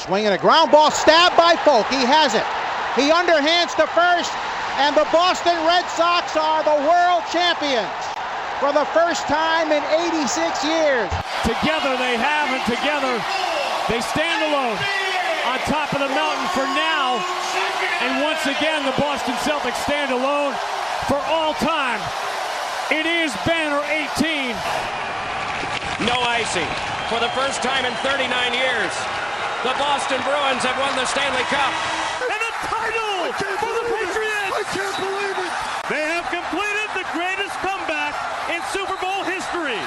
Swinging a ground ball, stabbed by Folk. He has it. He underhands to first, and the Boston Red Sox are the world champions for the first time in 86 years. Together they have, and together they stand alone on top of the mountain for now. And once again, the Boston Celtics stand alone for all time. It is banner 18. No icing. For the first time in 39 years, the Boston Bruins have won the Stanley Cup. And a title for the Patriots! I can't believe it! They have completed the greatest comeback in Super Bowl history.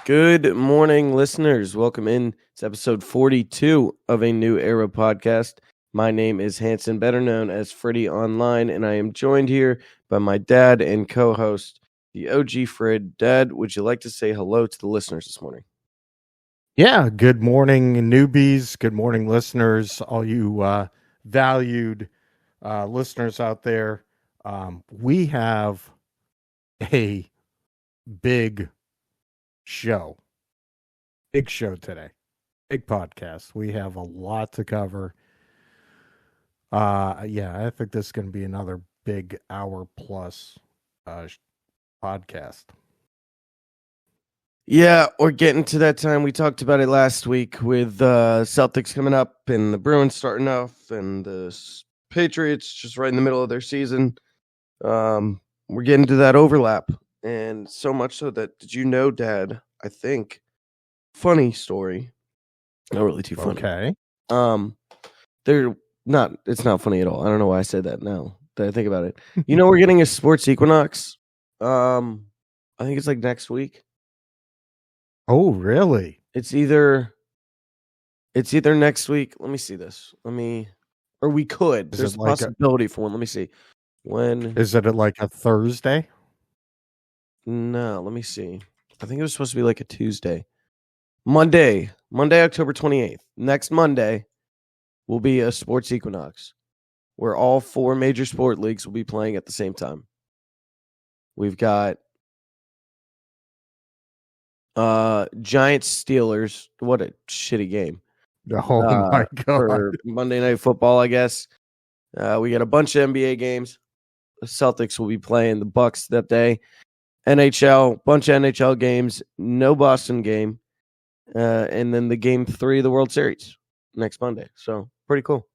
Good morning, listeners. Welcome in to episode 42 of a New Era podcast. My name is Hanson, better known as Fryddy Online, and I am joined here by my dad and co-host, the OG Frid. Dad, would you like to say hello to the listeners this morning? Yeah, good morning, newbies. Good morning, listeners. All you valued listeners out there. We have a big show. Big show today. Big podcast. We have a lot to cover. I think this is going to be another big hour plus podcast. Yeah, we're getting to that time. We talked about it last week with Celtics coming up and the Bruins starting off and the Patriots just right in the middle of their season. We're getting to that overlap. And so much so that, did you know, Dad, I think, funny story. Not really too funny. Okay. It's not funny at all. I don't know why I said that now that I think about it. You know, we're getting a sports equinox. I think it's like next week. Oh, really? It's either next week. Let me see this. Or we could. There's a possibility for one. Let me see. When is it like a Thursday? No, let me see. I think it was supposed to be like a Tuesday. Monday, October 28th. Next Monday will be a sports equinox where all four major sport leagues will be playing at the same time. We've got Giants Steelers. What a shitty game. Oh my god. For Monday Night Football, I guess. We got a bunch of NBA games. The Celtics will be playing the Bucks that day. NHL, bunch of NHL games, no Boston game. And then the game 3 of the World Series next Monday. So pretty cool.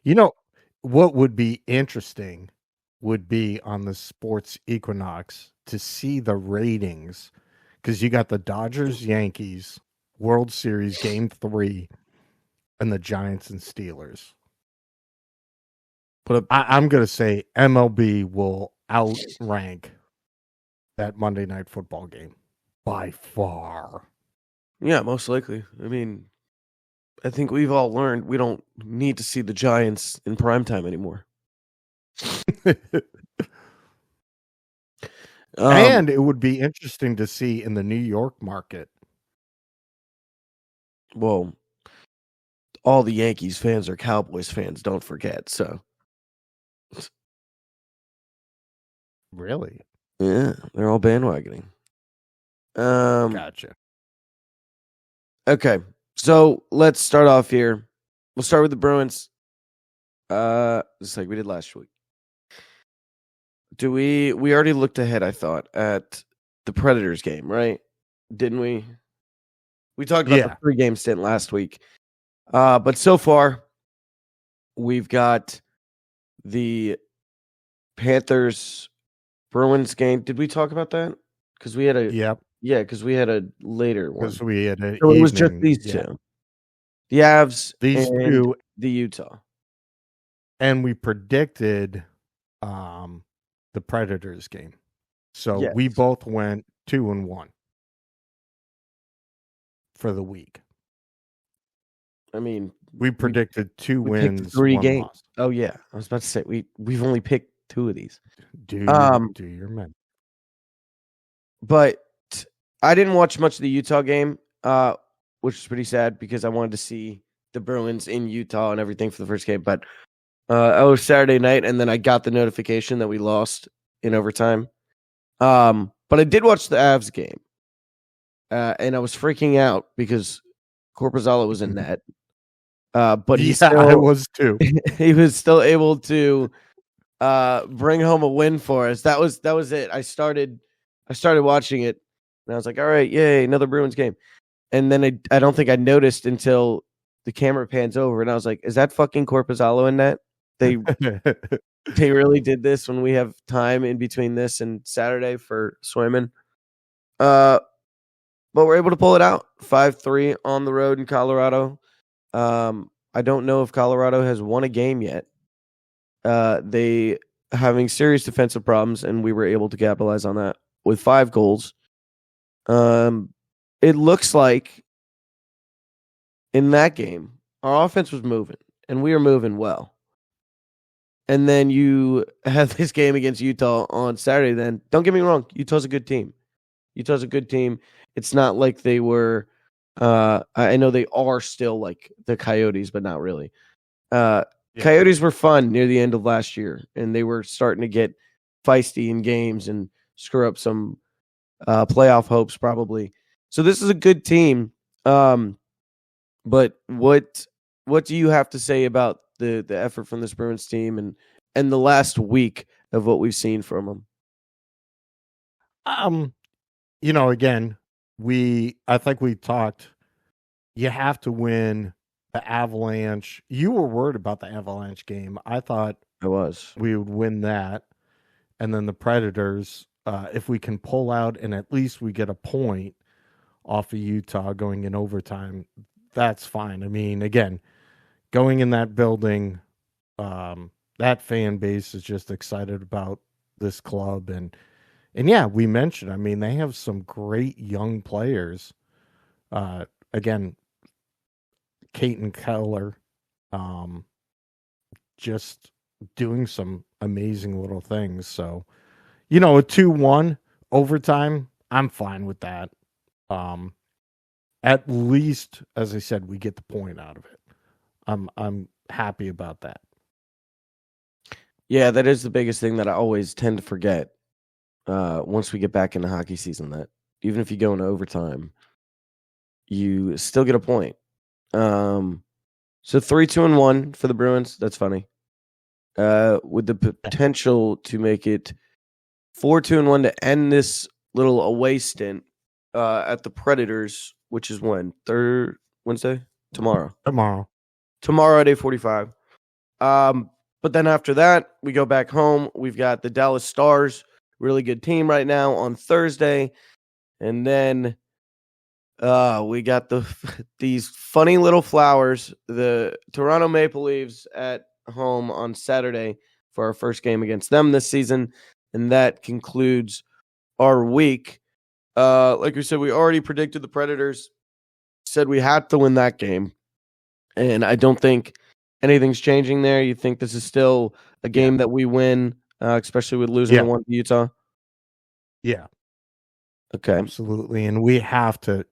You know, what would be interesting would be on the sports equinox to see the ratings. Because you got the Dodgers, Yankees, World Series, Game 3, and the Giants and Steelers. But I'm going to say MLB will outrank that Monday Night Football game by far. Yeah, most likely. I mean, I think we've all learned we don't need to see the Giants in primetime anymore. And it would be interesting to see in the New York market. Well, all the Yankees fans are Cowboys fans, don't forget. So, really? Yeah, they're all bandwagoning. Gotcha. Okay, so let's start off here. We'll start with the Bruins. Just like we did last week. We already looked ahead, I thought, at the Predators game, right? Didn't we? We talked about the 3-game stint last week. But so far, we've got the Panthers Bruins game. Did we talk about that? Because we had a because we had a later one. Because we had so it was just these two. The Avs and two, the Utah. And we predicted the Predators game. So we both went 2-1 for the week. I mean, we predicted 2 wins, 3 1 games. loss. Oh yeah, I was about to say we've only picked 2 of these. Do your men. But I didn't watch much of the Utah game, which was pretty sad because I wanted to see the Bruins in Utah and everything for the first game. But it was Saturday night, and then I got the notification that we lost in overtime. But I did watch the Avs game, and I was freaking out because Korpisalo was in net. But I was too. he was still able to bring home a win for us. That was it. I started watching it, and I was like, all right, yay, another Bruins game. And then I don't think I noticed until the camera pans over, and I was like, is that fucking Korpisalo in net? They really did this when we have time in between this and Saturday for swimming. But we're able to pull it out 5-3 on the road in Colorado. I don't know if Colorado has won a game yet. They having serious defensive problems, and we were able to capitalize on that with 5 goals. It looks like in that game, our offense was moving, and we were moving well. And then you have this game against Utah on Saturday. Then don't get me wrong, Utah's a good team. It's not like they were. I know they are still like the Coyotes, but not really. Coyotes were fun near the end of last year, and they were starting to get feisty in games and screw up some playoff hopes probably. So this is a good team. But what do you have to say about the effort from this Bruins team and the last week of what we've seen from them? Again, I think we talked. You have to win the Avalanche. You were worried about the Avalanche game. I thought we would win that, and then the Predators. If we can pull out and at least we get a point off of Utah going in overtime, that's fine. I mean, again, going in that building, that fan base is just excited about this club. And yeah, we mentioned, I mean, they have some great young players. Again, Caton Keller, just doing some amazing little things. So, a 2-1 overtime, I'm fine with that. At least, as I said, we get the point out of it. I'm happy about that. Yeah, that is the biggest thing that I always tend to forget. Once we get back into hockey season, that even if you go into overtime, you still get a point. So 3-2-1 for the Bruins. That's funny. With the potential to make it 4-2-1 to end this little away stint at the Predators, which is when? Wednesday? Tomorrow at 8:45. But then after that, we go back home. We've got the Dallas Stars, really good team right now, on Thursday. And then we got these funny little flowers, the Toronto Maple Leafs at home on Saturday for our first game against them this season. And that concludes our week. Like we said, we already predicted the Predators, said we had to win that game. And I don't think anything's changing there. You think this is still a game that we win, especially with losing the one to Utah? Yeah. Okay. Absolutely. And we have to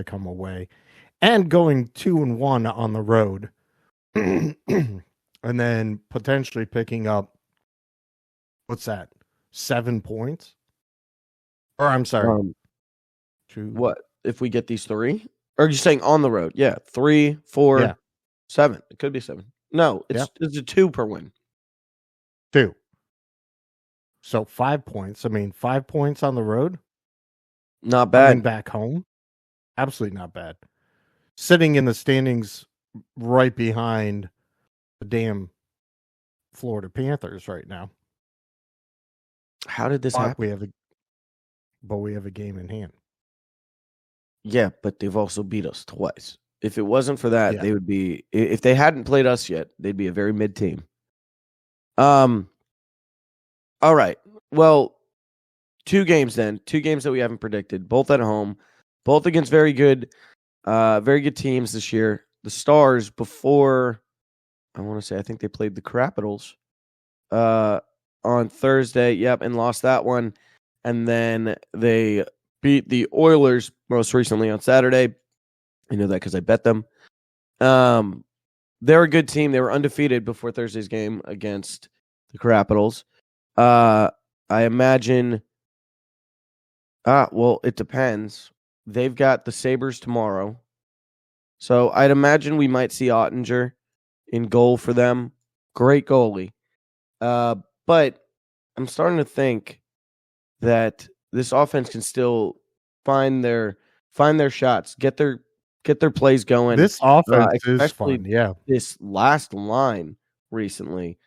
come away. And going 2-1 on the road. And then potentially picking up, what's that? 7 points? Or I'm sorry. What if we get these 3? Or are you saying on the road? Yeah, 3, 4, 7. It could be 7. No, it's a 2 per win. 2. So 5 points. I mean, 5 points on the road. Not bad. Coming back home. Absolutely not bad. Sitting in the standings right behind the damn Florida Panthers right now. How did this happen? We have a game in hand. Yeah, but they've also beat us twice. If it wasn't for that, they would be. If they hadn't played us yet, they'd be a very mid team. All right. Well, 2 games then. 2 games that we haven't predicted. Both at home. Both against very good teams this year. The Stars before. I think they played the Capitals on Thursday. Yep, and lost that one. And then they beat the Oilers most recently on Saturday. I know that because I bet them. They're a good team. They were undefeated before Thursday's game against the Capitals. I imagine. Well, it depends. They've got the Sabres tomorrow. So I'd imagine we might see Ottinger in goal for them. Great goalie. But I'm starting to think that this offense can still find their shots, get their plays going. This offense is especially fun, yeah. This last line recently,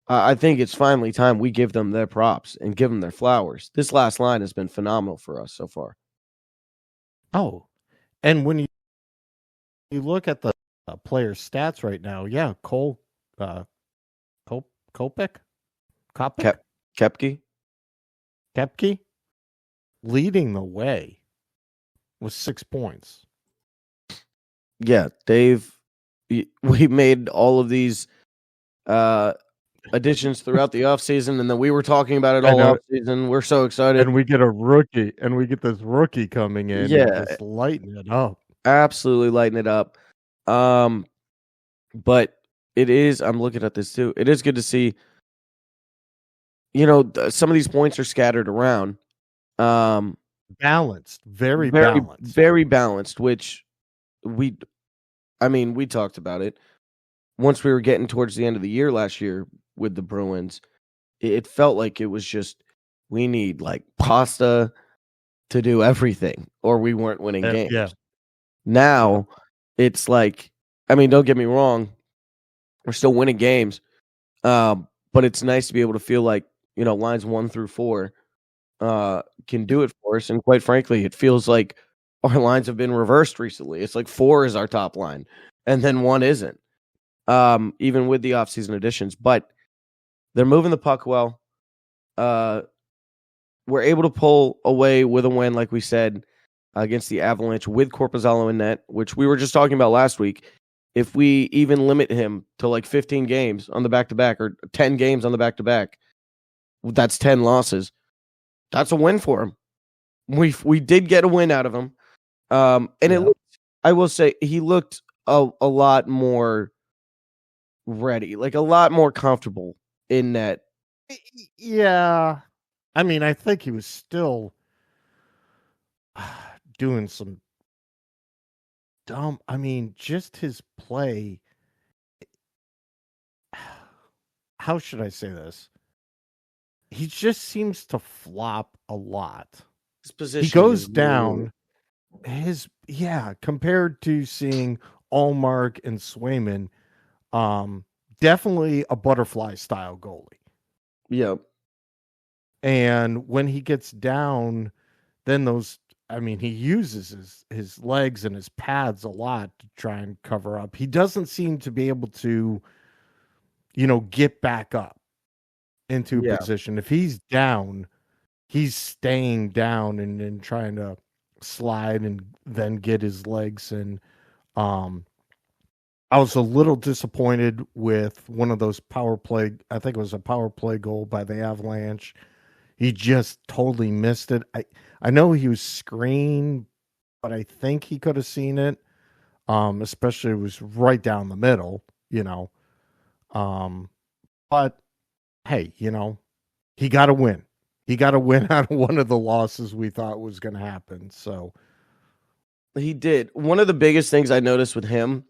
I think it's finally time we give them their props and give them their flowers. This last line has been phenomenal for us so far. Oh, and when you look at the player stats right now, yeah, Kopech, Kepke, leading the way with 6 points. Yeah, Dave, we made all of these additions throughout the offseason, and then we were talking about it all offseason. We're so excited. And we get this rookie coming in and just lighten it up. Absolutely lighten it up. But it is, I'm looking at this too. It is good to see, some of these points are scattered around. Balanced, very balanced. Very balanced, which we talked about it. Once we were getting towards the end of the year last year with the Bruins, it felt like it was just, we need like pasta to do everything or we weren't winning games. Yeah. Now it's like, don't get me wrong, we're still winning games. But it's nice to be able to feel like, lines 1 through 4 can do it for us. And quite frankly, it feels like our lines have been reversed recently. It's like 4 is our top line and then 1 isn't. Even with the offseason additions, but they're moving the puck well. We're able to pull away with a win, like we said, against the Avalanche with Korpisalo in net, which we were just talking about last week. If we even limit him to like 15 games on the back-to-back or 10 games on the back-to-back, that's 10 losses. That's a win for him. We did get a win out of him. It looked, I will say, he looked a lot more ready, like a lot more comfortable in net. Yeah. I think he was still doing some dumb, just his play. How should I say this? He just seems to flop a lot. His position, he goes down. Compared to seeing Allmark and Swayman, definitely a butterfly style goalie. Yep. And when he gets down, then he uses his legs and his pads a lot to try and cover up. He doesn't seem to be able to, get back up into position. If he's down, he's staying down and trying to slide and then get his legs. And I was a little disappointed with one of those power play. I think it was a power play goal by the Avalanche. He just totally missed it. I know he was screened, but I think he could have seen it. Especially it was right down the middle, But hey, he got a win. He got a win out of one of the losses we thought was going to happen. So he did. One of the biggest things I noticed with him,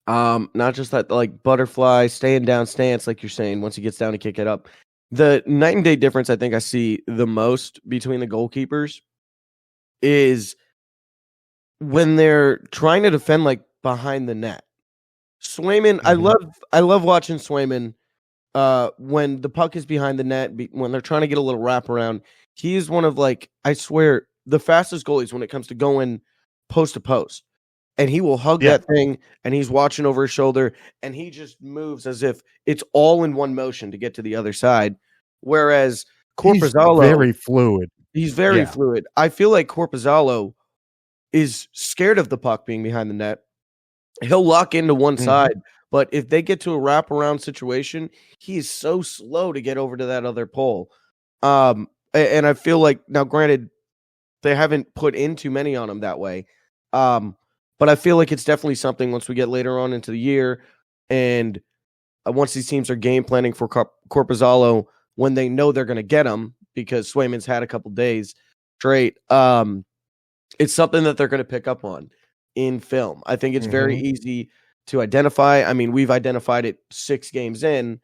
not just that like butterfly staying down stance, like you're saying, once he gets down to kick it up. The night and day difference I think I see the most between the goalkeepers is when they're trying to defend like behind the net. Swayman, I love watching Swayman when the puck is behind the net, when they're trying to get a little wraparound. He is one of like, I swear, the fastest goalies when it comes to going post to post. And he will hug that thing, and he's watching over his shoulder, and he just moves as if it's all in one motion to get to the other side. Whereas Korpisalo, he's very fluid. He's very fluid. I feel like Korpisalo is scared of the puck being behind the net. He'll lock into one side, but if they get to a wraparound situation, he is so slow to get over to that other pole. And I feel like, now granted, they haven't put in too many on him that way. But I feel like it's definitely something once we get later on into the year and once these teams are game planning for Korpisalo, when they know they're going to get him because Swayman's had a couple days straight, it's something that they're going to pick up on. in film. I think it's very easy to identify. I mean, we've identified it 6 games in,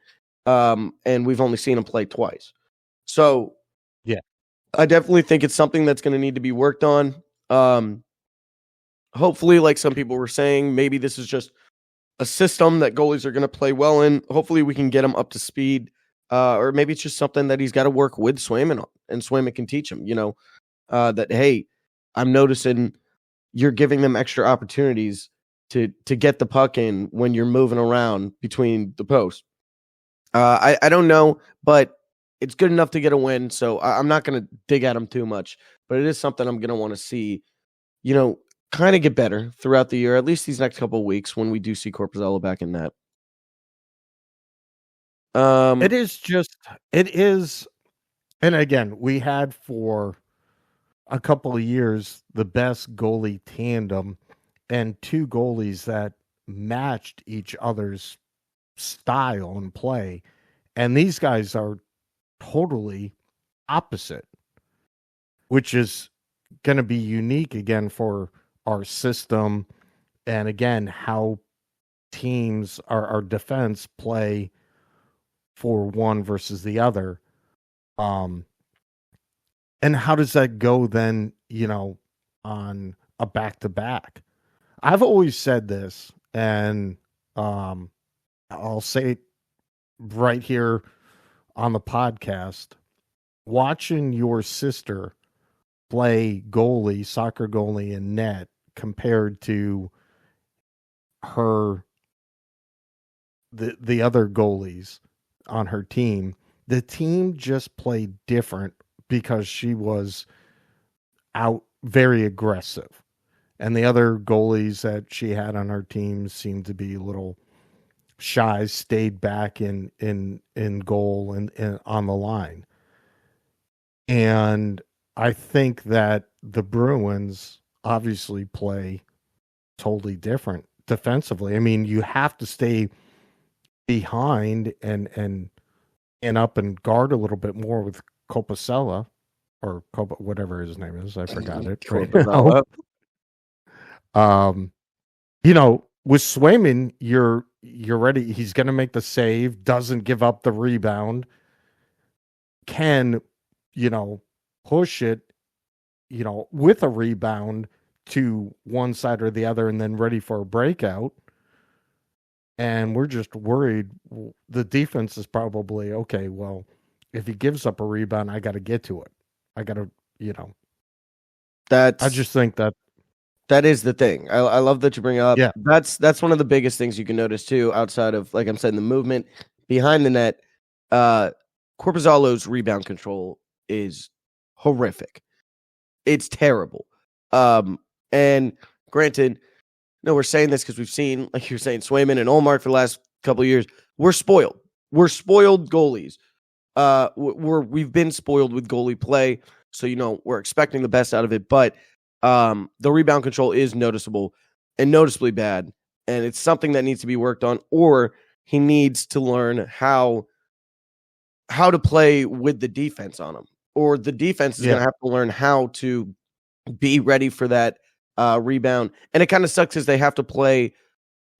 and we've only seen him play twice. So, yeah, I definitely think it's something that's going to need to be worked on. Hopefully, like some people were saying, maybe this is just a system that goalies are going to play well in. Hopefully, we can get him up to speed, or maybe it's just something that he's got to work with Swayman on, and Swayman can teach him. That hey, I'm noticing you're giving them extra opportunities to get the puck in when you're moving around between the posts. I don't know, but it's good enough to get a win, so I'm not going to dig at him too much. But it is something I'm going to want to see, kind of get better throughout the year, at least these next couple of weeks when we do see Korpisalo back in that. It is, and again, we had for a couple of years the best goalie tandem and 2 goalies that matched each other's style and play, and these guys are totally opposite, which is going to be unique again for our system, and again how teams, our defense, play for one versus the other. And how does that go then, on a back-to-back? I've always said this, and I'll say it right here on the podcast. Watching your sister play goalie, soccer goalie in net compared to her, the other goalies on her team, the team just played different because she was out very aggressive. And the other goalies that she had on her team seemed to be a little shy, stayed back in goal and on the line. And I think that the Bruins obviously play totally different defensively. I mean, you have to stay behind and up and guard a little bit more with Korpisalo, or whatever his name is. I forgot it right now. With Swayman, you're ready. He's going to make the save, doesn't give up the rebound, can, push it, with a rebound to one side or the other and then ready for a breakout. And we're just worried. The defense is probably, okay, well, if he gives up a rebound, I got to get to it. I got to, I just think that is the thing. I love that you bring up. Yeah. That's one of the biggest things you can notice too, outside of, like I'm saying, the movement behind the net. Korpisalo's rebound control is horrific. It's terrible. And granted, no, we're saying this because we've seen, like you're saying, Swayman and Ullmark for the last couple of years. We're spoiled. We're spoiled goalies. We've been spoiled with goalie play, so we're expecting the best out of it. But the rebound control is noticeable and noticeably bad, and it's something that needs to be worked on. Or he needs to learn how to play with the defense on him, or the defense is going to have to learn how to be ready for that rebound. And it kind of sucks because they have to play,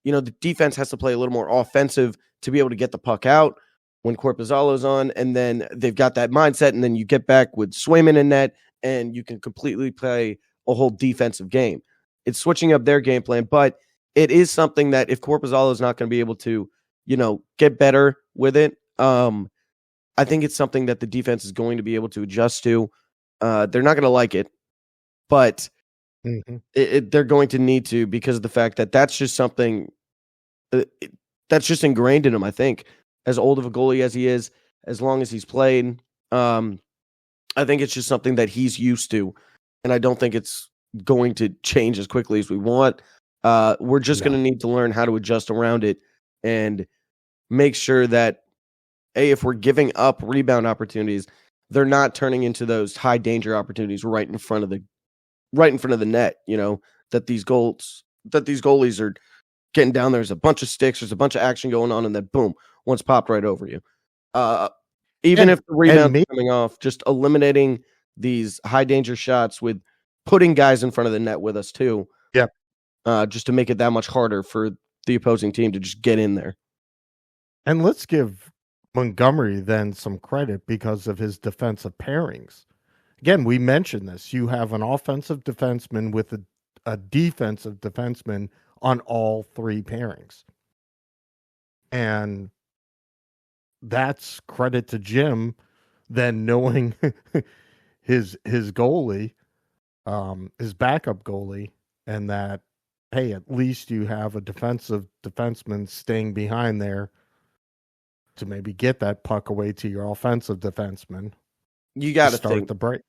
the defense has to play a little more offensive to be able to get the puck out when Korpisalo's on, and then they've got that mindset, and then you get back with Swayman in net, and you can completely play a whole defensive game. It's switching up their game plan, but it is something that if Korpisalo is not going to be able to, get better with it, I think it's something that the defense is going to be able to adjust to. They're not going to like it, but they're going to need to, because of the fact that that's just something that's just ingrained in him. I think, as old of a goalie as he is, as long as he's played, I think it's just something that he's used to, and I don't think it's going to change as quickly as we want. We're just going to need to learn how to adjust around it and make sure that, if we're giving up rebound opportunities, they're not turning into those high danger opportunities right in front of the net. That these goalies are getting down. There's a bunch of sticks. There's a bunch of action going on, and then boom, one's popped right over you. Even if the rebound is coming off, just eliminating these high danger shots with putting guys in front of the net with us too. Yep. just to make it that much harder for the opposing team to just get in there. And let's give Montgomery then some credit because of his defensive pairings. Again, we mentioned this. You have an offensive defenseman with a defensive defenseman on all three pairings. And that's credit to Jim then knowing his goalie, his backup goalie, and that, hey, at least you have a defensive defenseman staying behind there to maybe get that puck away to your offensive defenseman. You got to start think the break.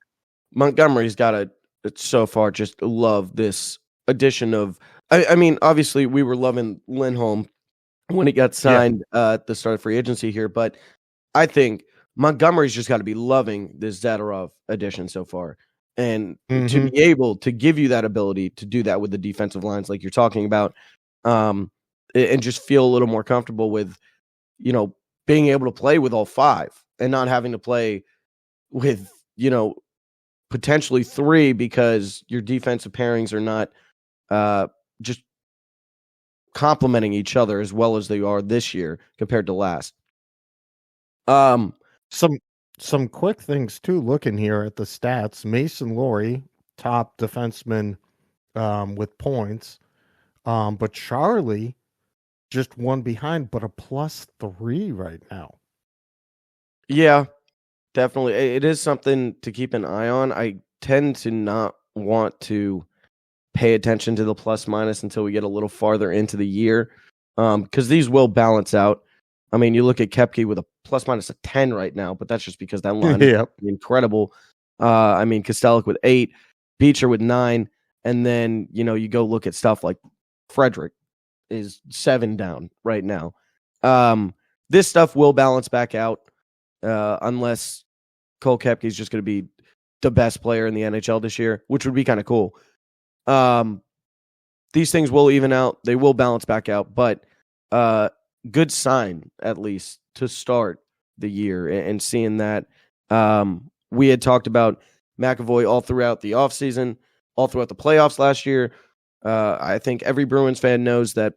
Montgomery's got to so far just love this addition of. I mean, obviously we were loving Lindholm when he got signed at the start of free agency here, but I think Montgomery's just got to be loving this Zadorov addition so far. And to be able to give you that ability to do that with the defensive lines like you're talking about, and just feel a little more comfortable with, being able to play with all five and not having to play with, potentially three because your defensive pairings are not just complementing each other as well as they are this year compared to last. Some quick things too. Looking here at the stats, Mason Laurie, top defenseman with points, but Charlie just one behind, but a +3 right now. Yeah, definitely. It is something to keep an eye on. I tend to not want to pay attention to the plus minus until we get a little farther into the year, because these will balance out. I mean, you look at Koepke with a ± 10 right now, but that's just because that line is incredible. I mean, Kostelic with 8, Beecher with 9, and then, you go look at stuff like Frederick is 7 down right now. This stuff will balance back out unless Cole Koepke is just going to be the best player in the NHL this year, which would be kind of cool. These things will even out. They will balance back out, but good sign, at least, to start the year and seeing that. We had talked about McAvoy all throughout the offseason, all throughout the playoffs last year. I think every Bruins fan knows that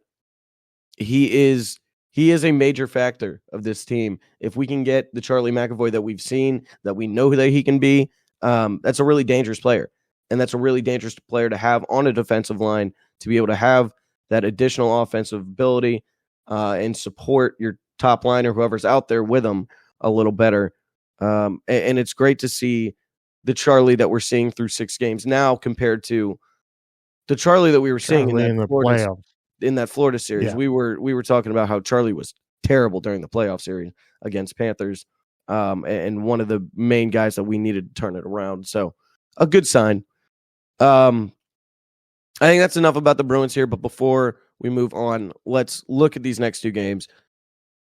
he is a major factor of this team. If we can get the Charlie McAvoy that we've seen, that we know that he can be, that's a really dangerous player. And that's a really dangerous player to have on a defensive line, to be able to have that additional offensive ability and support your top line or whoever's out there with them a little better. And it's great to see the Charlie that we're seeing through 6 games now compared to the Charlie that we were seeing in that Florida series. Yeah. We were talking about how Charlie was terrible during the playoff series against Panthers, and one of the main guys that we needed to turn it around. So a good sign. I think that's enough about the Bruins here, but before we move on, let's look at these next 2 games.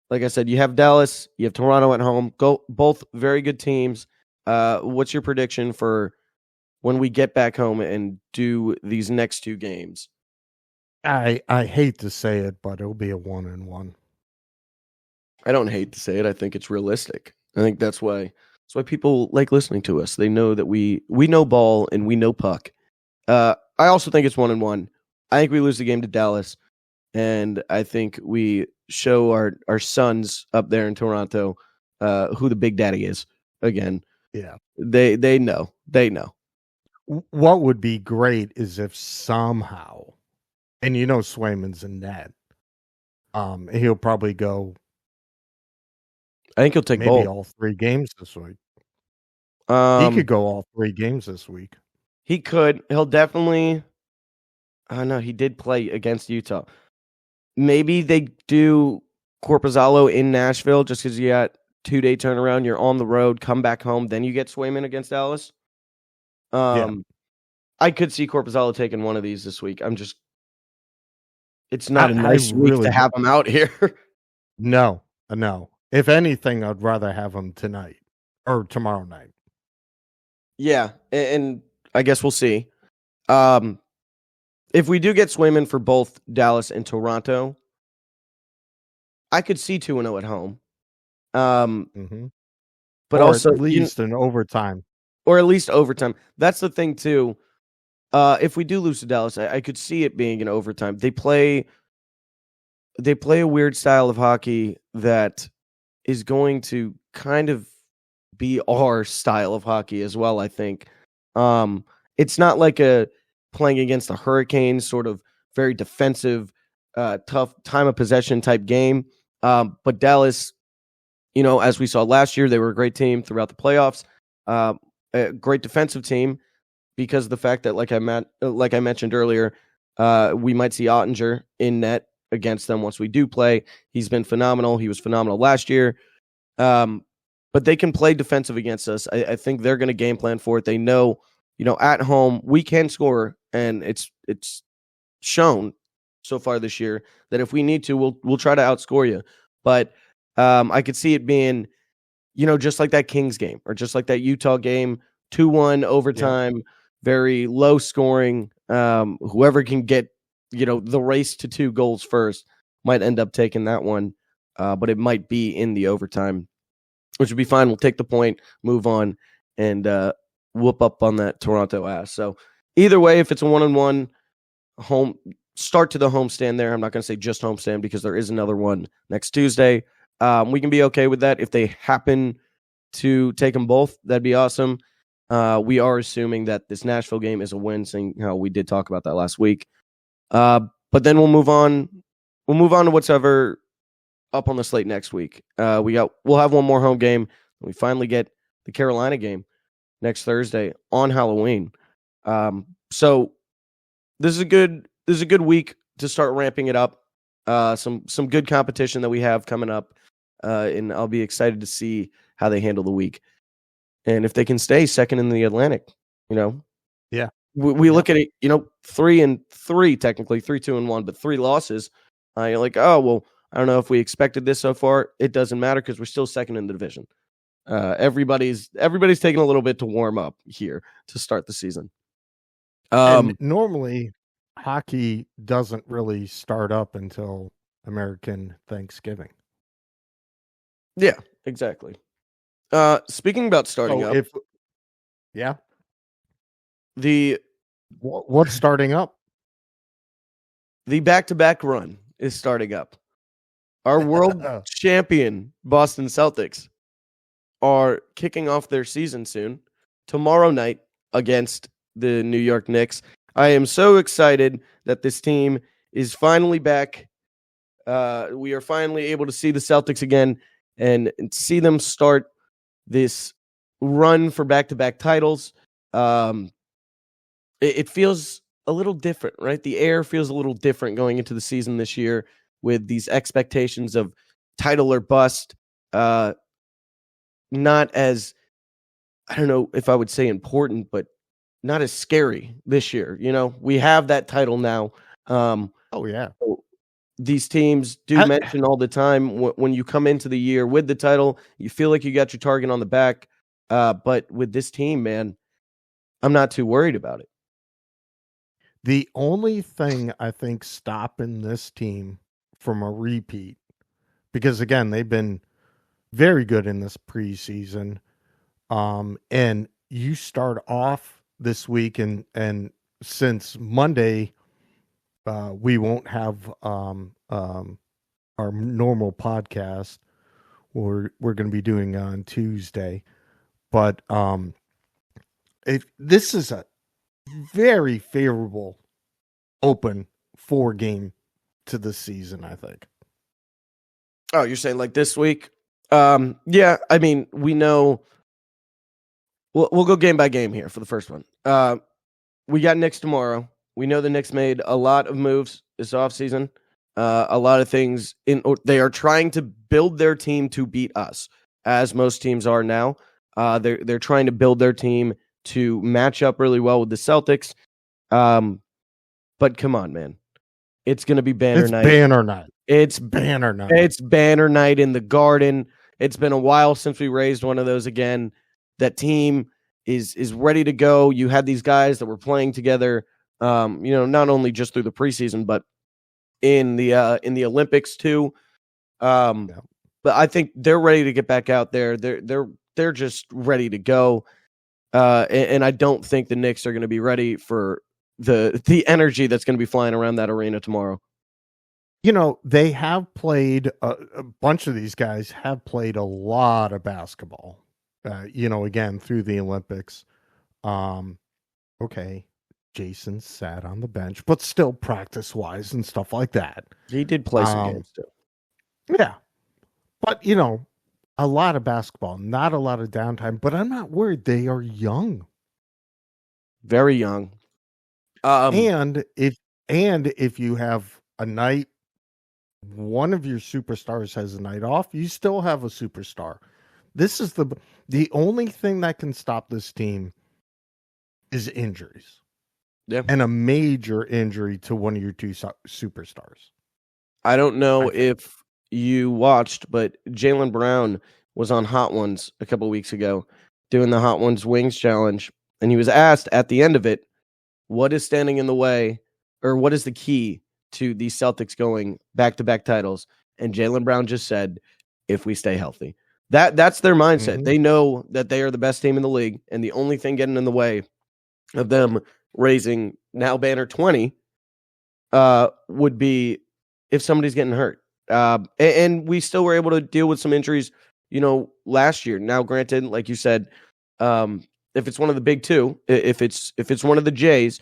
Like I said, you have Dallas, you have Toronto at home. Both very good teams. What's your prediction for when we get back home and do these next 2 games? I hate to say it, but it'll be a 1-1. I don't hate to say it. I think it's realistic. I think that's why people like listening to us. They know that we know ball and we know puck. I also think it's 1-1. I think we lose the game to Dallas, and I think we show our sons up there in Toronto who the big daddy is again. Yeah, they know. What would be great is if somehow, and Swayman's in net, he'll probably go. I think he'll take maybe all 3 games this week. He could go all 3 games this week. He could. He'll definitely. I know he did play against Utah. Maybe they do Korpisalo in Nashville just because you got 2-day turnaround. You're on the road, come back home, then you get Swayman against Dallas. I could see Korpisalo taking one of these this week. It's not a nice week to have him out here. No. If anything, I'd rather have him tonight or tomorrow night. Yeah, and I guess we'll see. If we do get Swayman for both Dallas and Toronto, I could see 2-0 at home. But or also at least in overtime. Or at least overtime. That's the thing too. if we do lose to Dallas, I could see it being in overtime. They play a weird style of hockey that is going to kind of be our style of hockey as well, I think. It's not like a playing against the Hurricanes, sort of very defensive, tough time of possession type game. But Dallas, as we saw last year, they were a great team throughout the playoffs. A great defensive team because of the fact that, like I mentioned earlier, we might see Ottinger in net against them once we do play. He's been phenomenal. He was phenomenal last year. But they can play defensive against us. I think they're going to game plan for it. They know, at home we can score, and it's shown so far this year that if we need to, we'll try to outscore you. But I could see it being, just like that Kings game or just like that Utah game, 2-1 overtime, very low scoring. Whoever can get, the race to 2 goals first might end up taking that one. But it might be in the overtime, which would be fine. We'll take the point, move on, and whoop up on that Toronto ass. So either way, if it's a 1-1 home start to the homestand there, I'm not going to say just homestand because there is another one next Tuesday. We can be okay with that. If they happen to take them both, that'd be awesome. We are assuming that this Nashville game is a win, seeing how we did talk about that last week. But then we'll move on. We'll move on to whatever up on the slate next week. We'll have one more home game. We finally get the Carolina game next Thursday on Halloween. So this is a good week to start ramping it up. Some good competition that we have coming up, and I'll be excited to see how they handle the week and if they can stay second in the Atlantic. Yeah, we look at it. 3-3 technically, 3-2-1, but 3 losses. You're like, oh well. I don't know if we expected this so far. It doesn't matter because we're still second in the division. Everybody's taking a little bit to warm up here to start the season. And normally, hockey doesn't really start up until American Thanksgiving. Yeah, exactly. Speaking about starting up, what's starting up? The back-to-back run is starting up. Our world champion Boston Celtics are kicking off their season soon, tomorrow night against the New York Knicks. I am so excited that this team is finally back. We are finally able to see the Celtics again and see them start this run for back-to-back titles. It feels a little different, right? The air feels a little different going into the season this year, with these expectations of title or bust, not as, I don't know if I would say important, but not as scary this year. We have that title now. These teams do mention all the time when you come into the year with the title, you feel like you got your target on the back. But with this team, man, I'm not too worried about it. The only thing I think stopping this team from a repeat, because again, they've been very good in this preseason. And you start off this week and since Monday, we won't have our normal podcast. We're going to be doing on Tuesday, but this is a very favorable open 4-game to the season, I think. Oh, you're saying like this week? Yeah, I mean, we know. We'll go game by game here for the first one. We got Knicks tomorrow. We know the Knicks made a lot of moves this offseason. A lot of things. They are trying to build their team to beat us, as most teams are now. They're trying to build their team to match up really well with the Celtics. But come on, man. It's going to be banner night. It's banner night. It's banner night in the Garden. It's been a while since we raised one of those again. That team is ready to go. You had these guys that were playing together, not only just through the preseason, but in the Olympics too. But I think they're ready to get back out there. They're just ready to go. And I don't think the Knicks are going to be ready for the energy that's going to be flying around that arena tomorrow. You know, they have played a bunch of these guys have played a lot of basketball. Again through the Olympics. Okay, Jason sat on the bench, but still practice wise and stuff like that. He did play some games too. Yeah, but a lot of basketball, not a lot of downtime. But I'm not worried. They are young, very young. And if you have a night, one of your superstars has a night off, you still have a superstar. This is the only thing that can stop this team is injuries. Yeah. And a major injury to one of your two superstars. I don't know if you watched, but Jaylen Brown was on Hot Ones a couple of weeks ago doing the Hot Ones Wings Challenge. And he was asked at the end of it, what is standing in the way, or what is the key to the Celtics going back-to-back titles? And Jaylen Brown just said, if we stay healthy. That's their mindset. Mm-hmm. They know that they are the best team in the league, and the only thing getting in the way of them raising now banner 20 would be if somebody's getting hurt. And we still were able to deal with some injuries, last year. Now, granted, like you said, if it's one of the big two, if it's one of the Jays,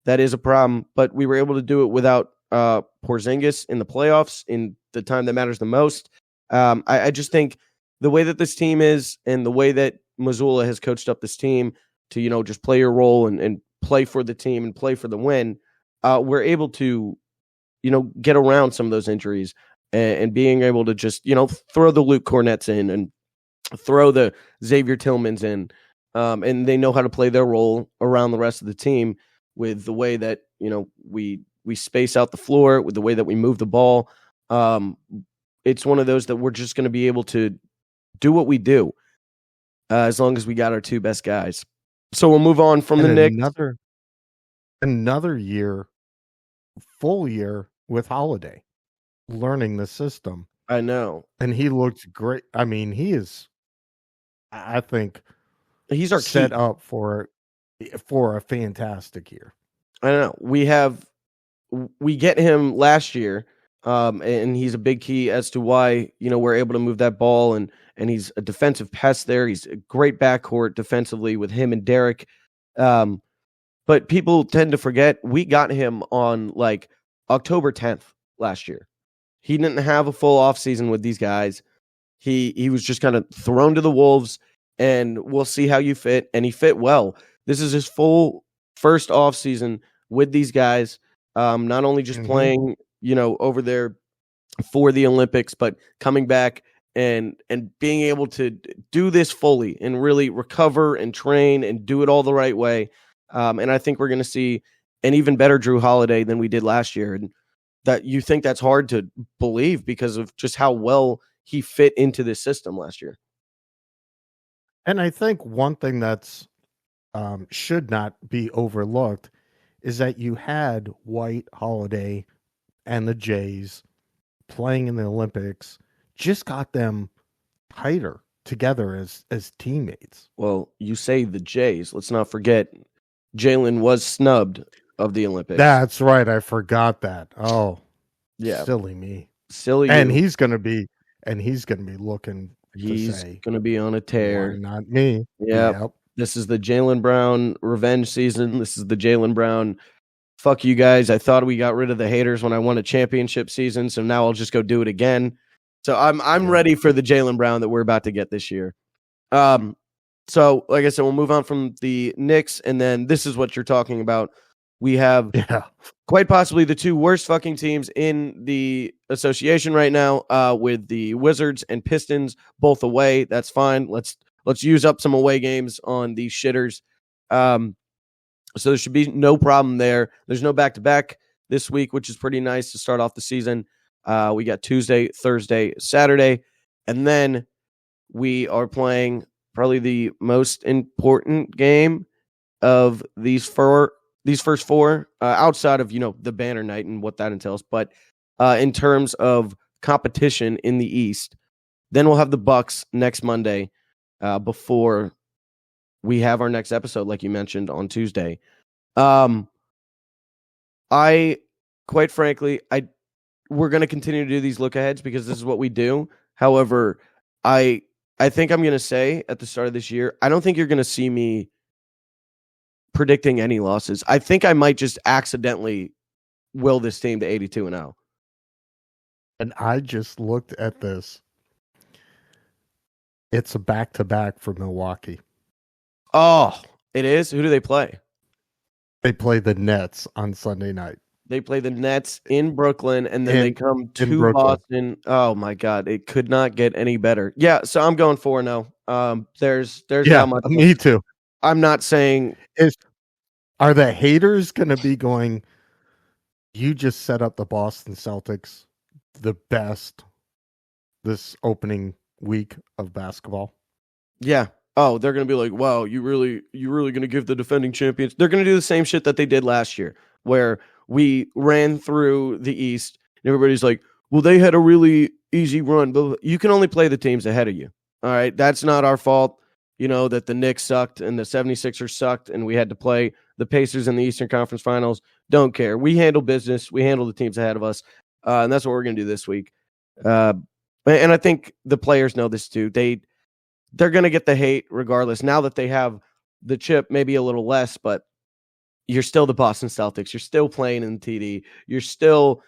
that is a problem. But we were able to do it without Porzingis in the playoffs in the time that matters the most. I just think the way that this team is and the way that Mazzulla has coached up this team to, just play your role and play for the team and play for the win, we're able to, get around some of those injuries and being able to just, throw the Luke Cornets in and throw the Xavier Tillmans in. And they know how to play their role around the rest of the team with the way that, we space out the floor, with the way that we move the ball. It's one of those that we're just going to be able to do what we do as long as we got our two best guys. So we'll move on from the Knicks. Another year, full year with Holiday, learning the system. I know. And he looks great. I mean, I think he's our set key. Up for a fantastic year. I don't know. We get him last year, and he's a big key as to why, we're able to move that ball, and he's a defensive pest there. He's a great backcourt defensively with him and Derek. But people tend to forget we got him on like October 10th last year. He didn't have a full offseason with these guys. He was just kind of thrown to the wolves, and we'll see how you fit. And he fit well. This is his full first offseason with these guys. Not only just playing, over there for the Olympics, but coming back and being able to do this fully and really recover and train and do it all the right way. And I think we're going to see an even better Drew Holiday than we did last year. And that you think that's hard to believe because of just how well he fit into this system last year. And I think one thing that's should not be overlooked is that you had White, Holiday, and the Jays playing in the Olympics, just got them tighter together as teammates. Well, you say the Jays. Let's not forget Jaylen was snubbed of the Olympics. That's right. I forgot that. Oh, yeah. Silly me. Silly. And you. he's gonna be looking. He's to say, gonna be on a tear. Why not me? Yep. This is the Jaylen Brown revenge season. This is the Jaylen Brown. Fuck you guys. I thought we got rid of the haters when I won a championship season, so now I'll just go do it again. So I'm ready for the Jaylen Brown that we're about to get this year. So like I said, we'll move on from the Knicks, and then this is what you're talking about. We have quite possibly the two worst fucking teams in the association right now, with the Wizards and Pistons both away. That's fine. Let's use up some away games on these shitters. So there should be no problem there. There's no back-to-back this week, which is pretty nice to start off the season. We got Tuesday, Thursday, Saturday, and then we are playing probably the most important game of these first four, outside of, the banner night and what that entails. But in terms of competition in the East, then we'll have the Bucks next Monday before we have our next episode, like you mentioned, on Tuesday. Quite frankly, we're going to continue to do these look aheads because this is what we do. However, I think I'm going to say at the start of this year, I don't think you're going to see me predicting any losses. I think I might just accidentally will this team to 82-0. And I just looked at this. It's a back-to-back for Milwaukee. Oh, it is? Who do they play? They play the Nets on Sunday night. They play the Nets in Brooklyn, and then they come to Boston. Oh, my God. It could not get any better. Yeah, so I'm going 4-0. There's how much. Me too. I'm not saying... Are the haters going to be going, you just set up the Boston Celtics the best this opening week of basketball? Yeah. Oh, they're going to be like, wow, you really going to give the defending champions? They're going to do the same shit that they did last year, where we ran through the East, and everybody's like, well, they had a really easy run, but you can only play the teams ahead of you. All right, that's not our fault, that the Knicks sucked and the 76ers sucked, and we had to play the Pacers in the Eastern Conference Finals. Don't care. We handle business. We handle the teams ahead of us, and that's what we're going to do this week. And I think the players know this too. They're going to get the hate regardless. Now that they have the chip, maybe a little less, but you're still the Boston Celtics. You're still playing in TD. You're still,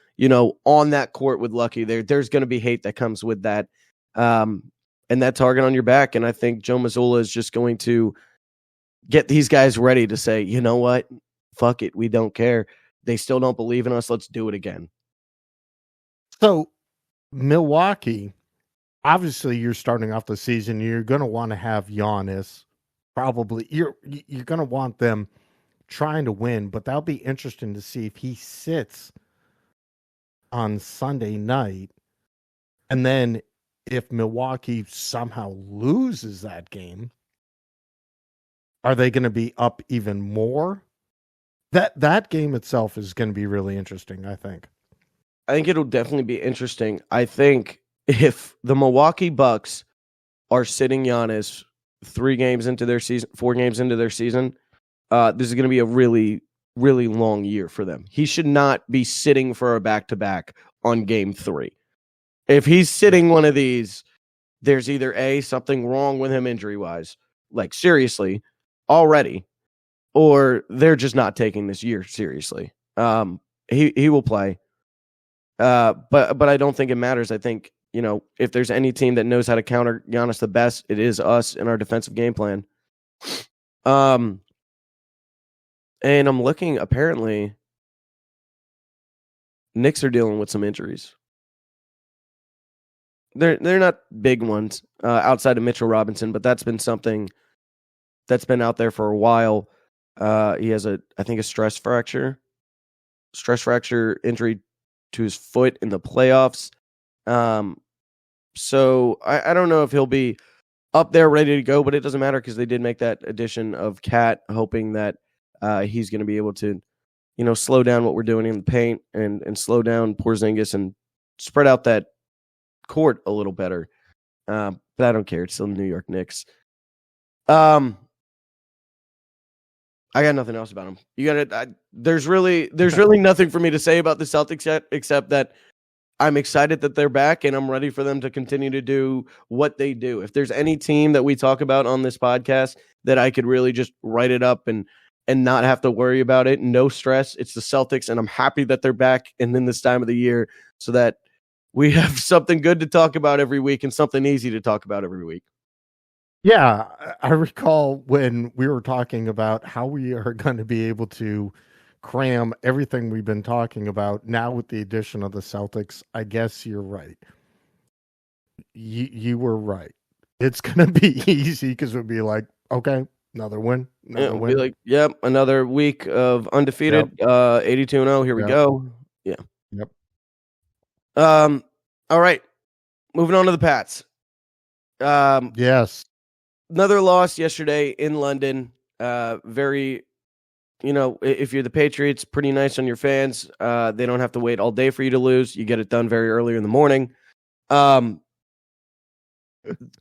on that court with Lucky. There's going to be hate that comes with that. And that target on your back. And I think Joe Mazzulla is just going to get these guys ready to say, you know what? Fuck it. We don't care. They still don't believe in us. Let's do it again. So Milwaukee, obviously you're starting off the season. You're going to want to have Giannis. Probably you're going to want them trying to win, but that'll be interesting to see if he sits on Sunday night. And then if Milwaukee somehow loses that game, are they going to be up even more? That game itself is going to be really interesting, I think. I think it'll definitely be interesting. I think if the Milwaukee Bucks are sitting Giannis 4 games into their season, this is going to be a really, really long year for them. He should not be sitting for a back-to-back on game 3. If he's sitting one of these, there's either something wrong with him injury-wise, like seriously, already, or they're just not taking this year seriously. He will play, but I don't think it matters. I think, if there's any team that knows how to counter Giannis the best, it is us in our defensive game plan. And I'm looking, apparently, Knicks are dealing with some injuries. They're not big ones outside of Mitchell Robinson, but that's been something that's been out there for a while. He has I think a stress fracture injury to his foot in the playoffs. So I don't know if he'll be up there ready to go, but it doesn't matter because they did make that addition of Cat, hoping that he's going to be able to, slow down what we're doing in the paint and slow down Porzingis and spread out that court a little better. But I don't care. It's still the New York Knicks. I got nothing else about them. There's really nothing for me to say about the Celtics yet, except that I'm excited that they're back and I'm ready for them to continue to do what they do. If there's any team that we talk about on this podcast that I could really just write it up and not have to worry about it, no stress, it's the Celtics, and I'm happy that they're back and in this time of the year so that we have something good to talk about every week and something easy to talk about every week. Yeah, I recall when we were talking about how we are going to be able to cram everything we've been talking about now with the addition of the Celtics. I guess you're right. You were right. It's going to be easy because we'll be like, okay, another win. It'll be like, yep, another week of undefeated, 82-0. Here we go. Yeah. Yep. All right. Moving on to the Pats. Yes. Another loss yesterday in London. Very, if you're the Patriots, pretty nice on your fans. They don't have to wait all day for you to lose. You get it done very early in the morning.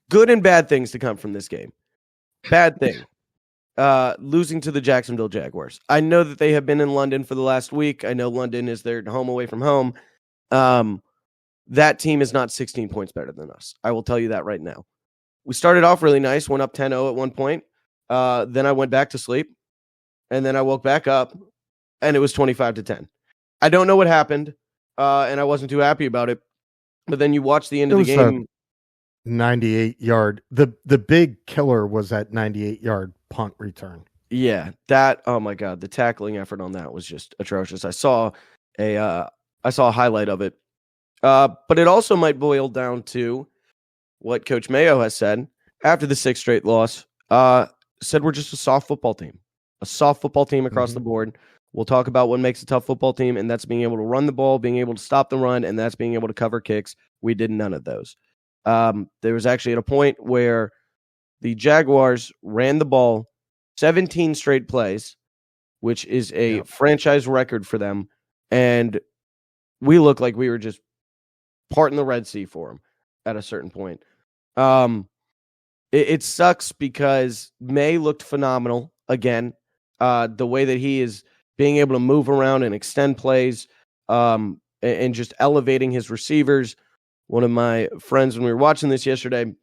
Good and bad things to come from this game. Bad thing. losing to the Jacksonville Jaguars. I know that they have been in London for the last week. I know London is their home away from home. That team is not 16 points better than us. I will tell you that right now. We started off really nice, went up 10-0 at one point. Then I went back to sleep, and then I woke back up, and it was 25-10. I don't know what happened, and I wasn't too happy about it. But then you watch the end of the game. 98-yard. The big killer was that 98-yard punt return. Yeah, that. Oh my God, the tackling effort on that was just atrocious. I saw a highlight of it, but it also might boil down to what Coach Mayo has said after the sixth straight loss. Said we're just a soft football team across the board. We'll talk about what makes a tough football team, and that's being able to run the ball, being able to stop the run, and that's being able to cover kicks. We did none of those. There was actually at a point where the Jaguars ran the ball 17 straight plays, which is a franchise record for them, and we looked like we were just parting the Red Sea for them at a certain point. It sucks because May looked phenomenal again. The way that he is being able to move around and extend plays, and just elevating his receivers. One of my friends, when we were watching this yesterday,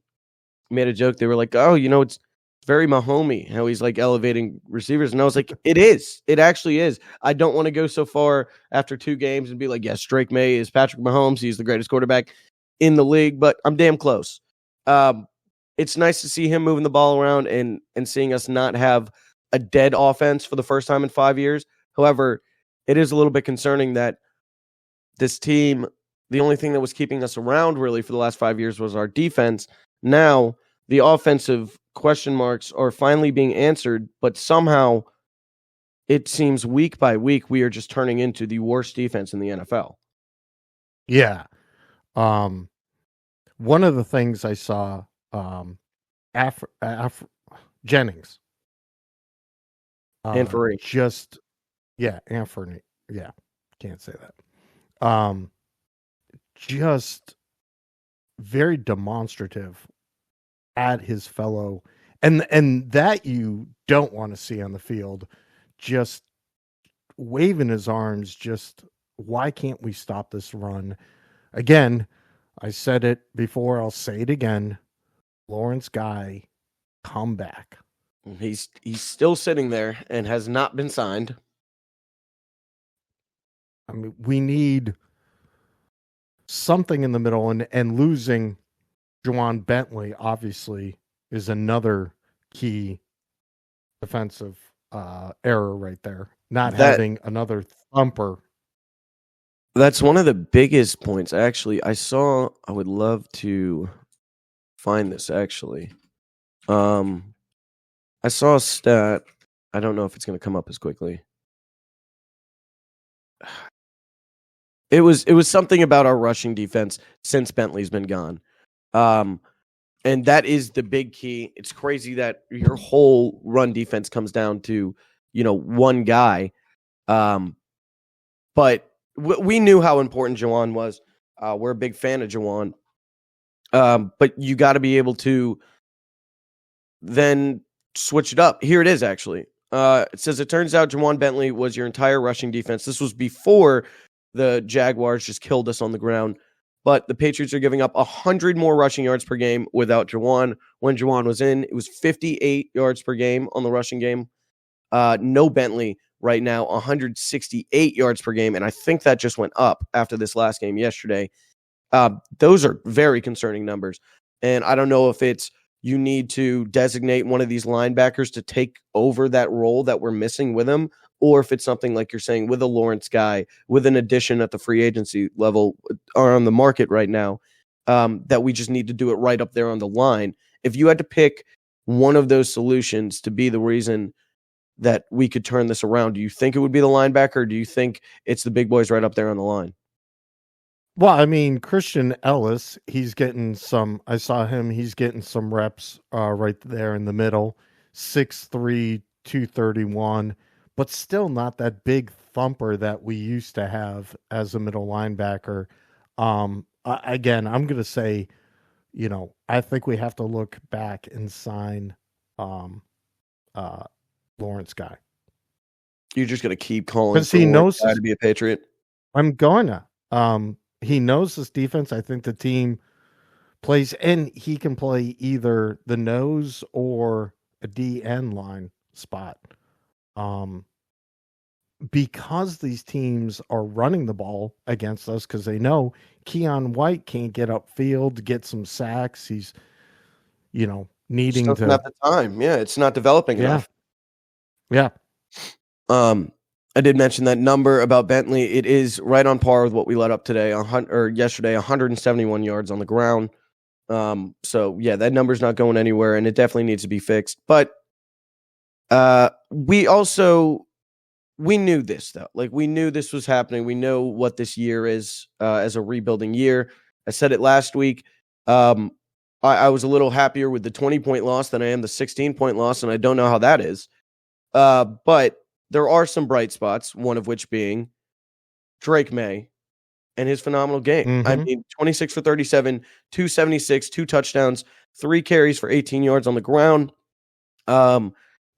made a joke. They were like, "Oh, it's very Mahomes how he's like elevating receivers," and I was like, "It is. It actually is." I don't want to go so far after 2 games and be like, "Yes, Drake Maye is Patrick Mahomes. He's the greatest quarterback in the league," but I'm damn close. It's nice to see him moving the ball around and seeing us not have a dead offense for the first time in 5 years. However, it is a little bit concerning that this team, the only thing that was keeping us around really for the last 5 years was our defense. Now the offensive question marks are finally being answered, but somehow it seems week by week we are just turning into the worst defense in the NFL. Yeah. One of the things I saw, Jennings. Anthony. Anthony. Yeah. Can't say that. Just very demonstrative at his fellow, and that you don't want to see on the field, just waving his arms, just why can't we stop this run? Again, I said it before, I'll say it again. Lawrence Guy, come back. He's still sitting there and has not been signed. I mean, we need something in the middle, and losing Juwan Bentley obviously is another key defensive error right there. Not having another thumper. That's one of the biggest points. Actually, I would love to find this actually. I saw a stat. I don't know if it's going to come up as quickly. It was something about our rushing defense since Bentley's been gone. And that is the big key. It's crazy that your whole run defense comes down to, one guy. But we knew how important Juwan was. We're a big fan of Juwan. But you got to be able to then switch it up. Here it is, actually. It says, it turns out Juwan Bentley was your entire rushing defense. This was before the Jaguars just killed us on the ground. But the Patriots are giving up 100 more rushing yards per game without Juwan. When Juwan was in, it was 58 yards per game on the rushing game. No Bentley right now, 168 yards per game. And I think that just went up after this last game yesterday. Those are very concerning numbers. And I don't know if it's you need to designate one of these linebackers to take over that role that we're missing with him, or if it's something like you're saying with a Lawrence Guy, with an addition at the free agency level or on the market right now, that we just need to do it right up there on the line. If you had to pick one of those solutions to be the reason that we could turn this around, do you think it would be the linebacker, or do you think it's the big boys right up there on the line? Well, I mean, Christian Ellis, he's getting some, I saw him, he's getting some reps right there in the middle, 6'3", 231, but still not that big thumper that we used to have as a middle linebacker. Again, I'm going to say, I think we have to look back and sign Lawrence guy. You're just going to keep calling because he knows guy to be a Patriot. I'm going to. He knows this defense. I think the team plays, and he can play either the nose or a DN line spot. Because these teams are running the ball against us, because they know Keon White can't get upfield, get some sacks. He's, needing doesn't to have the time. Yeah, it's not developing enough. Yeah. I did mention that number about Bentley. It is right on par with what we let up today, yesterday, 171 yards on the ground. So yeah, that number's not going anywhere, and it definitely needs to be fixed. But we knew this though. Like, we knew this was happening. We know what this year is as a rebuilding year. I said it last week. I was a little happier with the 20-point loss than I am the 16-point loss, and I don't know how that is. But there are some bright spots, one of which being Drake Maye and his phenomenal game. Mm-hmm. I mean, 26 for 37, 276, 2 touchdowns, 3 carries for 18 yards on the ground.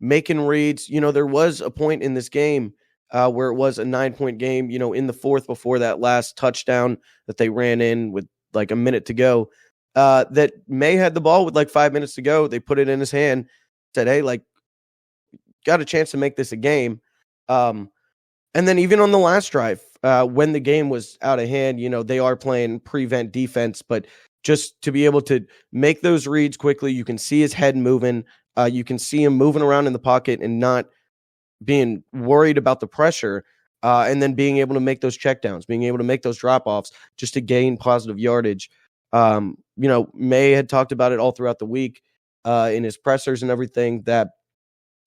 Making reads. There was a point in this game where it was a 9-point game, in the fourth before that last touchdown that they ran in with like a minute to go, that May had the ball with like 5 minutes to go. They put it in his hand, said, hey, like, got a chance to make this a game. And then even on the last drive, when the game was out of hand, they are playing prevent defense, but just to be able to make those reads quickly, you can see his head moving. You can see him moving around in the pocket and not being worried about the pressure, and then being able to make those checkdowns, being able to make those drop-offs just to gain positive yardage. May had talked about it all throughout the week in his pressers and everything, that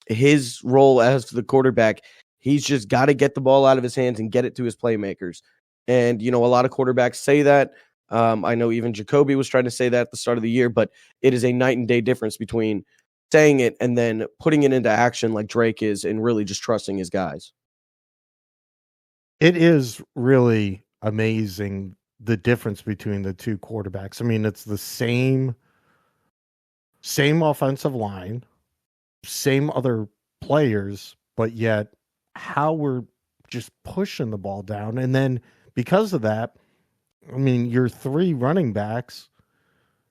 his role as the quarterback, he's just got to get the ball out of his hands and get it to his playmakers. And, a lot of quarterbacks say that. I know even Jacoby was trying to say that at the start of the year, but it is a night and day difference between saying it and then putting it into action like Drake is, and really just trusting his guys. It is really amazing the difference between the two quarterbacks. I mean, it's the same offensive line, same other players, but yet how we're just pushing the ball down. And then because of that, I mean, your 3 running backs,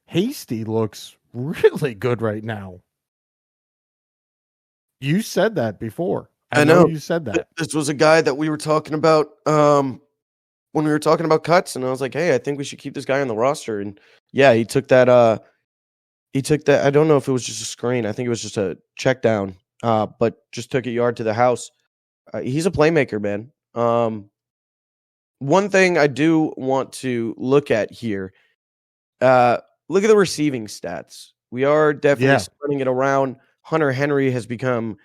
Hasty looks really good right now. You said that before. I know you said that. This was a guy that we were talking about when we were talking about cuts, and I was like, hey, I think we should keep this guy on the roster. And yeah, he took that. I don't know if it was just a screen. I think it was just a check down, but just took a yard to the house. He's a playmaker, man. One thing I do want to look at here, look at the receiving stats. We are definitely spreading it around. Hunter Henry has become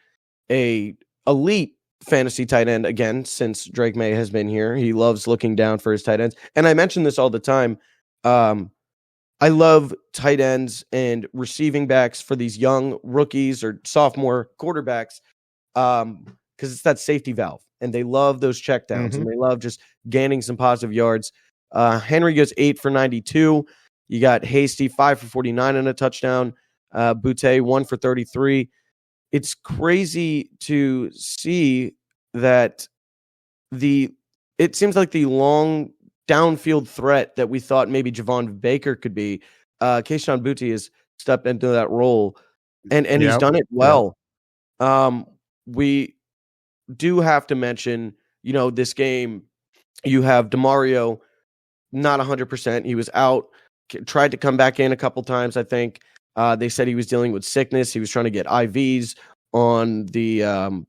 a elite fantasy tight end again since Drake Maye has been here. He loves looking down for his tight ends. And I mention this all the time. I love tight ends and receiving backs for these young rookies or sophomore quarterbacks, because it's that safety valve, and they love those checkdowns, and they love just gaining some positive yards. Henry goes 8 for 92. You got Hasty 5 for 49 and a touchdown. Boutte 1 for 33. It's crazy to see that it seems like the long downfield threat that we thought maybe Javon Baker could be, Kayshon Boutte has stepped into that role, and he's done it well. We do have to mention, this game, you have DeMario not 100%. He was out, tried to come back in a couple times, I think. They said he was dealing with sickness. He was trying to get IVs on the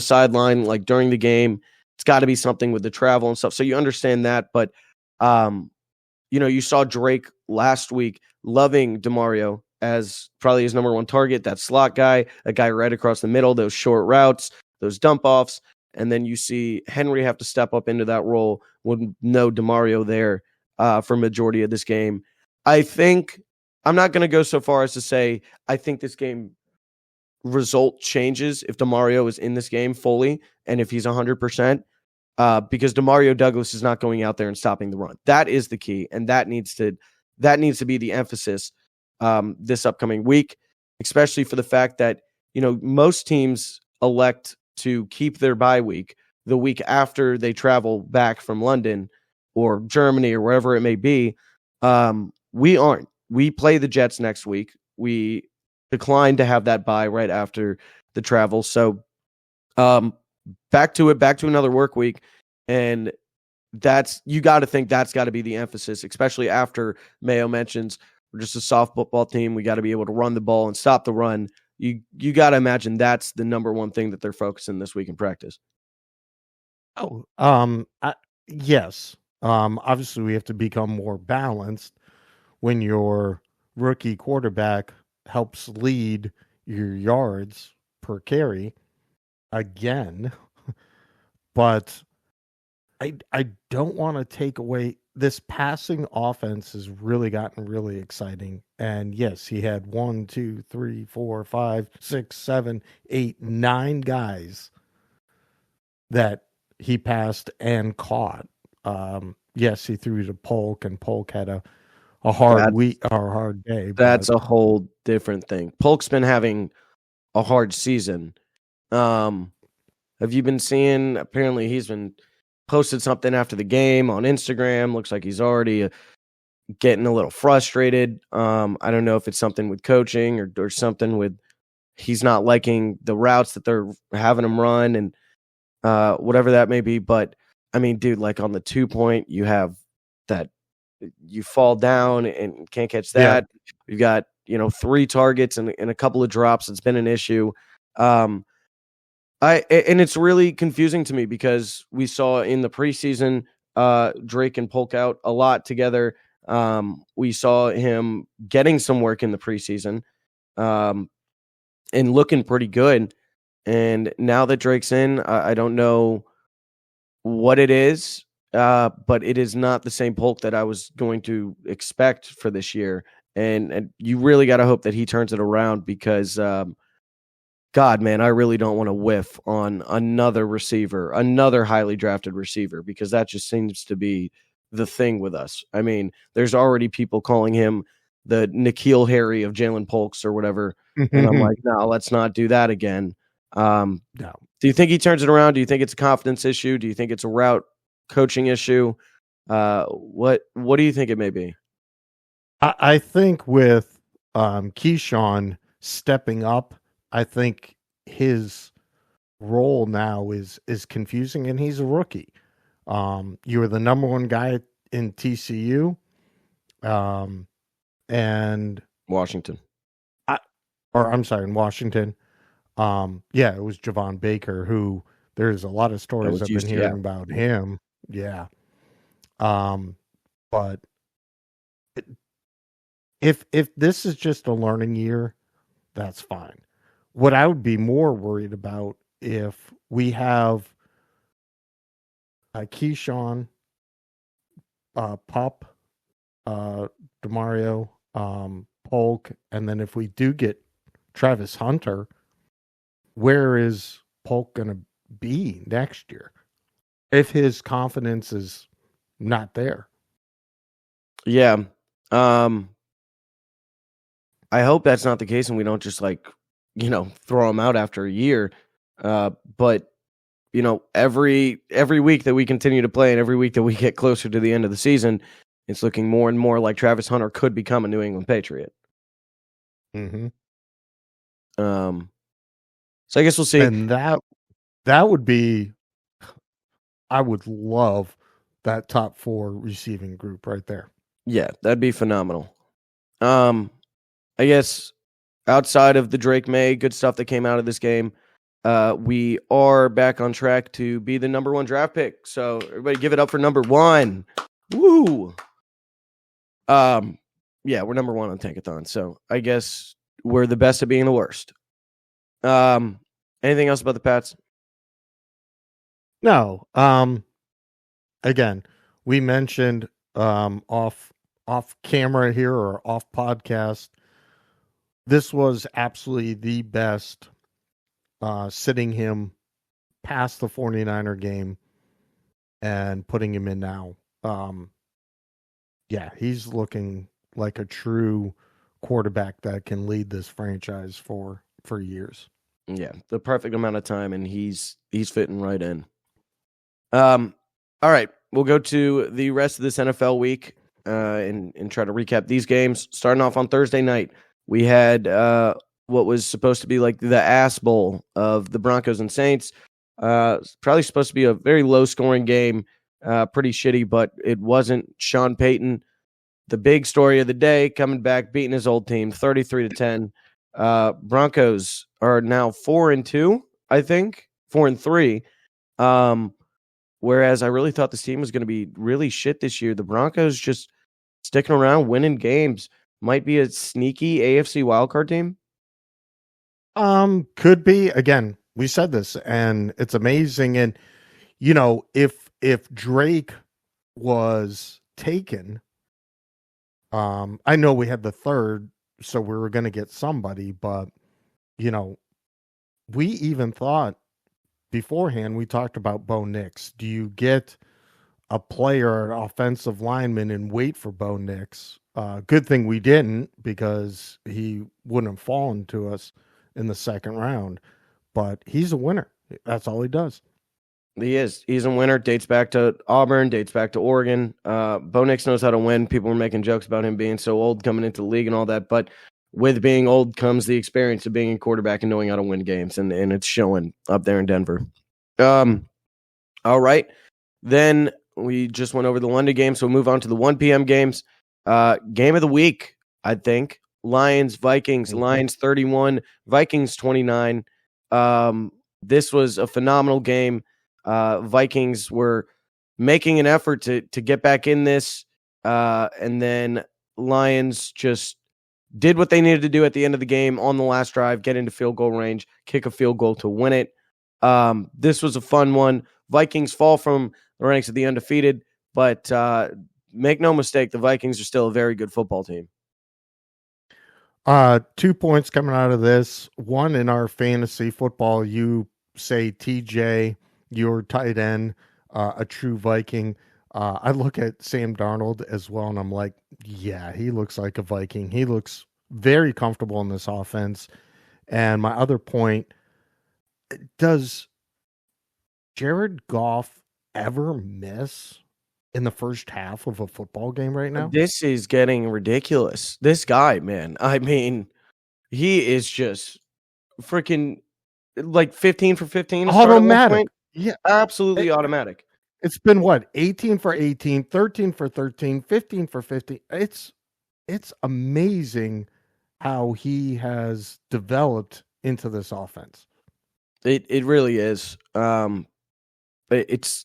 sideline, like during the game. It's got to be something with the travel and stuff. So you understand that. But, you saw Drake last week loving DeMario as probably his number 1 target, that slot guy, a guy right across the middle, those short routes, those dump offs. And then you see Henry have to step up into that role with no DeMario there for majority of this game. I think I'm not going to go so far as to say I think this game result changes if DeMario is in this game fully and if he's 100%, because DeMario Douglas is not going out there and stopping the run. That is the key, and that needs to be the emphasis this upcoming week, especially for the fact that most teams elect to keep their bye week the week after they travel back from London or Germany or wherever it may be. We aren't. We play the Jets next week. We declined to have that bye right after the travel. So back to another work week. And you got to think that's got to be the emphasis, especially after Mayo mentions we're just a soft football team. We got to be able to run the ball and stop the run. You got to imagine that's the number one thing that they're focusing this week in practice. Yes. Obviously we have to become more balanced when your rookie quarterback helps lead your yards per carry again. But I don't want to take away this passing offense has really gotten really exciting. And yes, he had 1, 2, 3, 4, 5, 6, 7, 8, 9 guys that he passed and caught. Yes, he threw to Polk, and Polk had a hard week or a hard day. That's a whole different thing. Polk's been having a hard season. Have you been seeing? Apparently, he's been posted something after the game on Instagram. Looks like he's already getting a little frustrated. I don't know if it's something with coaching or something with he's not liking the routes that they're having him run and whatever that may be. But I mean, dude, like on the 2-point, you have that you fall down and can't catch that. Yeah. You've got 3 targets and a couple of drops. It's been an issue. And it's really confusing to me because we saw in the preseason Drake and Polk out a lot together. We saw him getting some work in the preseason and looking pretty good. And now that Drake's in, I don't know what it is, but it is not the same Polk that I was going to expect for this year. And you really got to hope that he turns it around because God, man, I really don't want to whiff on another receiver, another highly drafted receiver, because that just seems to be the thing with us. I mean, there's already people calling him the N'Keal Harry of Jalen Polks or whatever. And I'm like, no, let's not do that again. No. Do you think he turns it around? Do you think it's a confidence issue? Do you think it's a route coaching issue? What do you think it may be? I think with Keyshawn stepping up, I think his role now is confusing, and he's a rookie. You were the number 1 guy in TCU, and Washington. In Washington. Yeah, it was Javon Baker, who there's a lot of stories I've been hearing about him. Yeah. But if this is just a learning year, that's fine. What I would be more worried about if we have Keyshawn, Pup, DeMario, Polk, and then if we do get Travis Hunter, where is Polk going to be next year if his confidence is not there? Yeah. I hope that's not the case and we don't just throw him out after a year. But every week that we continue to play and every week that we get closer to the end of the season, it's looking more and more like Travis Hunter could become a New England Patriot. Mm-hmm. So I guess we'll see. And that would be, I would love that top 4 receiving group right there. Yeah, that'd be phenomenal. I guess outside of the Drake Maye good stuff that came out of this game, we are back on track to be the number 1 draft pick. So everybody give it up for number 1. Woo! Yeah, we're number 1 on Tankathon. So I guess we're the best at being the worst. Anything else about the Pats? No. Again, we mentioned off camera here or off podcast, this was absolutely the best sitting him past the 49er game and putting him in now. Yeah, he's looking like a true quarterback that can lead this franchise for years. Yeah, the perfect amount of time, and he's fitting right in. All right, we'll go to the rest of this NFL week and try to recap these games. Starting off on Thursday night, we had what was supposed to be like the ass bowl of the Broncos and Saints. Probably supposed to be a very low-scoring game, pretty shitty, but it wasn't. Sean Payton, the big story of the day, coming back, beating his old team 33-10. Broncos are now 4-2, I think, 4-3. Whereas I really thought this team was going to be really shit this year. The Broncos just sticking around, winning games, might be a sneaky AFC wildcard team. Could be. Again, we said this, and it's amazing. And if Drake was taken, I know we had the third, so we were going to get somebody, but we even thought beforehand, we talked about Bo Nix. Do you get a player, an offensive lineman, and wait for Bo Nix? Good thing we didn't, because he wouldn't have fallen to us in the second round. But he's a winner. That's all he does. He is. He's a winner. Dates back to Auburn, dates back to Oregon. Bo Nix knows how to win. People were making jokes about him being so old coming into the league and all that. But with being old comes the experience of being a quarterback and knowing how to win games. And it's showing up there in Denver. All right. Then we just went over the London game. So we'll move on to the 1 p.m. games. Game of the week, I think. Lions, Vikings. Mm-hmm. Lions 31, Vikings 29. This was a phenomenal game. Vikings were making an effort to get back in this, and then Lions just did what they needed to do at the end of the game on the last drive, get into field goal range, kick a field goal to win it. This was a fun one. Vikings fall from the ranks of the undefeated, but make no mistake, the Vikings are still a very good football team. 2 points coming out of this. One, in our fantasy football, you say TJ, your tight end, a true Viking. I look at Sam Darnold as well, and I'm like, yeah, he looks like a Viking. He looks very comfortable in this offense. And my other point, does Jared Goff ever miss in the first half of a football game right now? This is getting ridiculous. This guy, man, I mean, he is just freaking like 15 for 15. Automatic. Yeah, absolutely automatic. It's been what, 18 for 18, 13 for 13, 15 for 15. It's amazing how he has developed into this offense. It really is. It's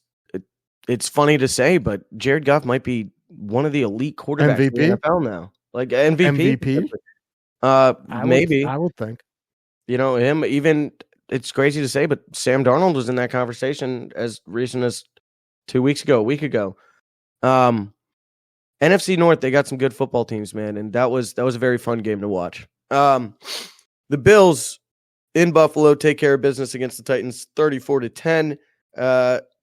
funny to say, but Jared Goff might be one of the elite quarterbacks MVP? in the NFL now. Like MVP. Maybe. I would think. Him, even, it's crazy to say, but Sam Darnold was in that conversation as recent as a week ago. NFC North, they got some good football teams, man, and that was a very fun game to watch. The Bills in Buffalo take care of business against the Titans 34-10.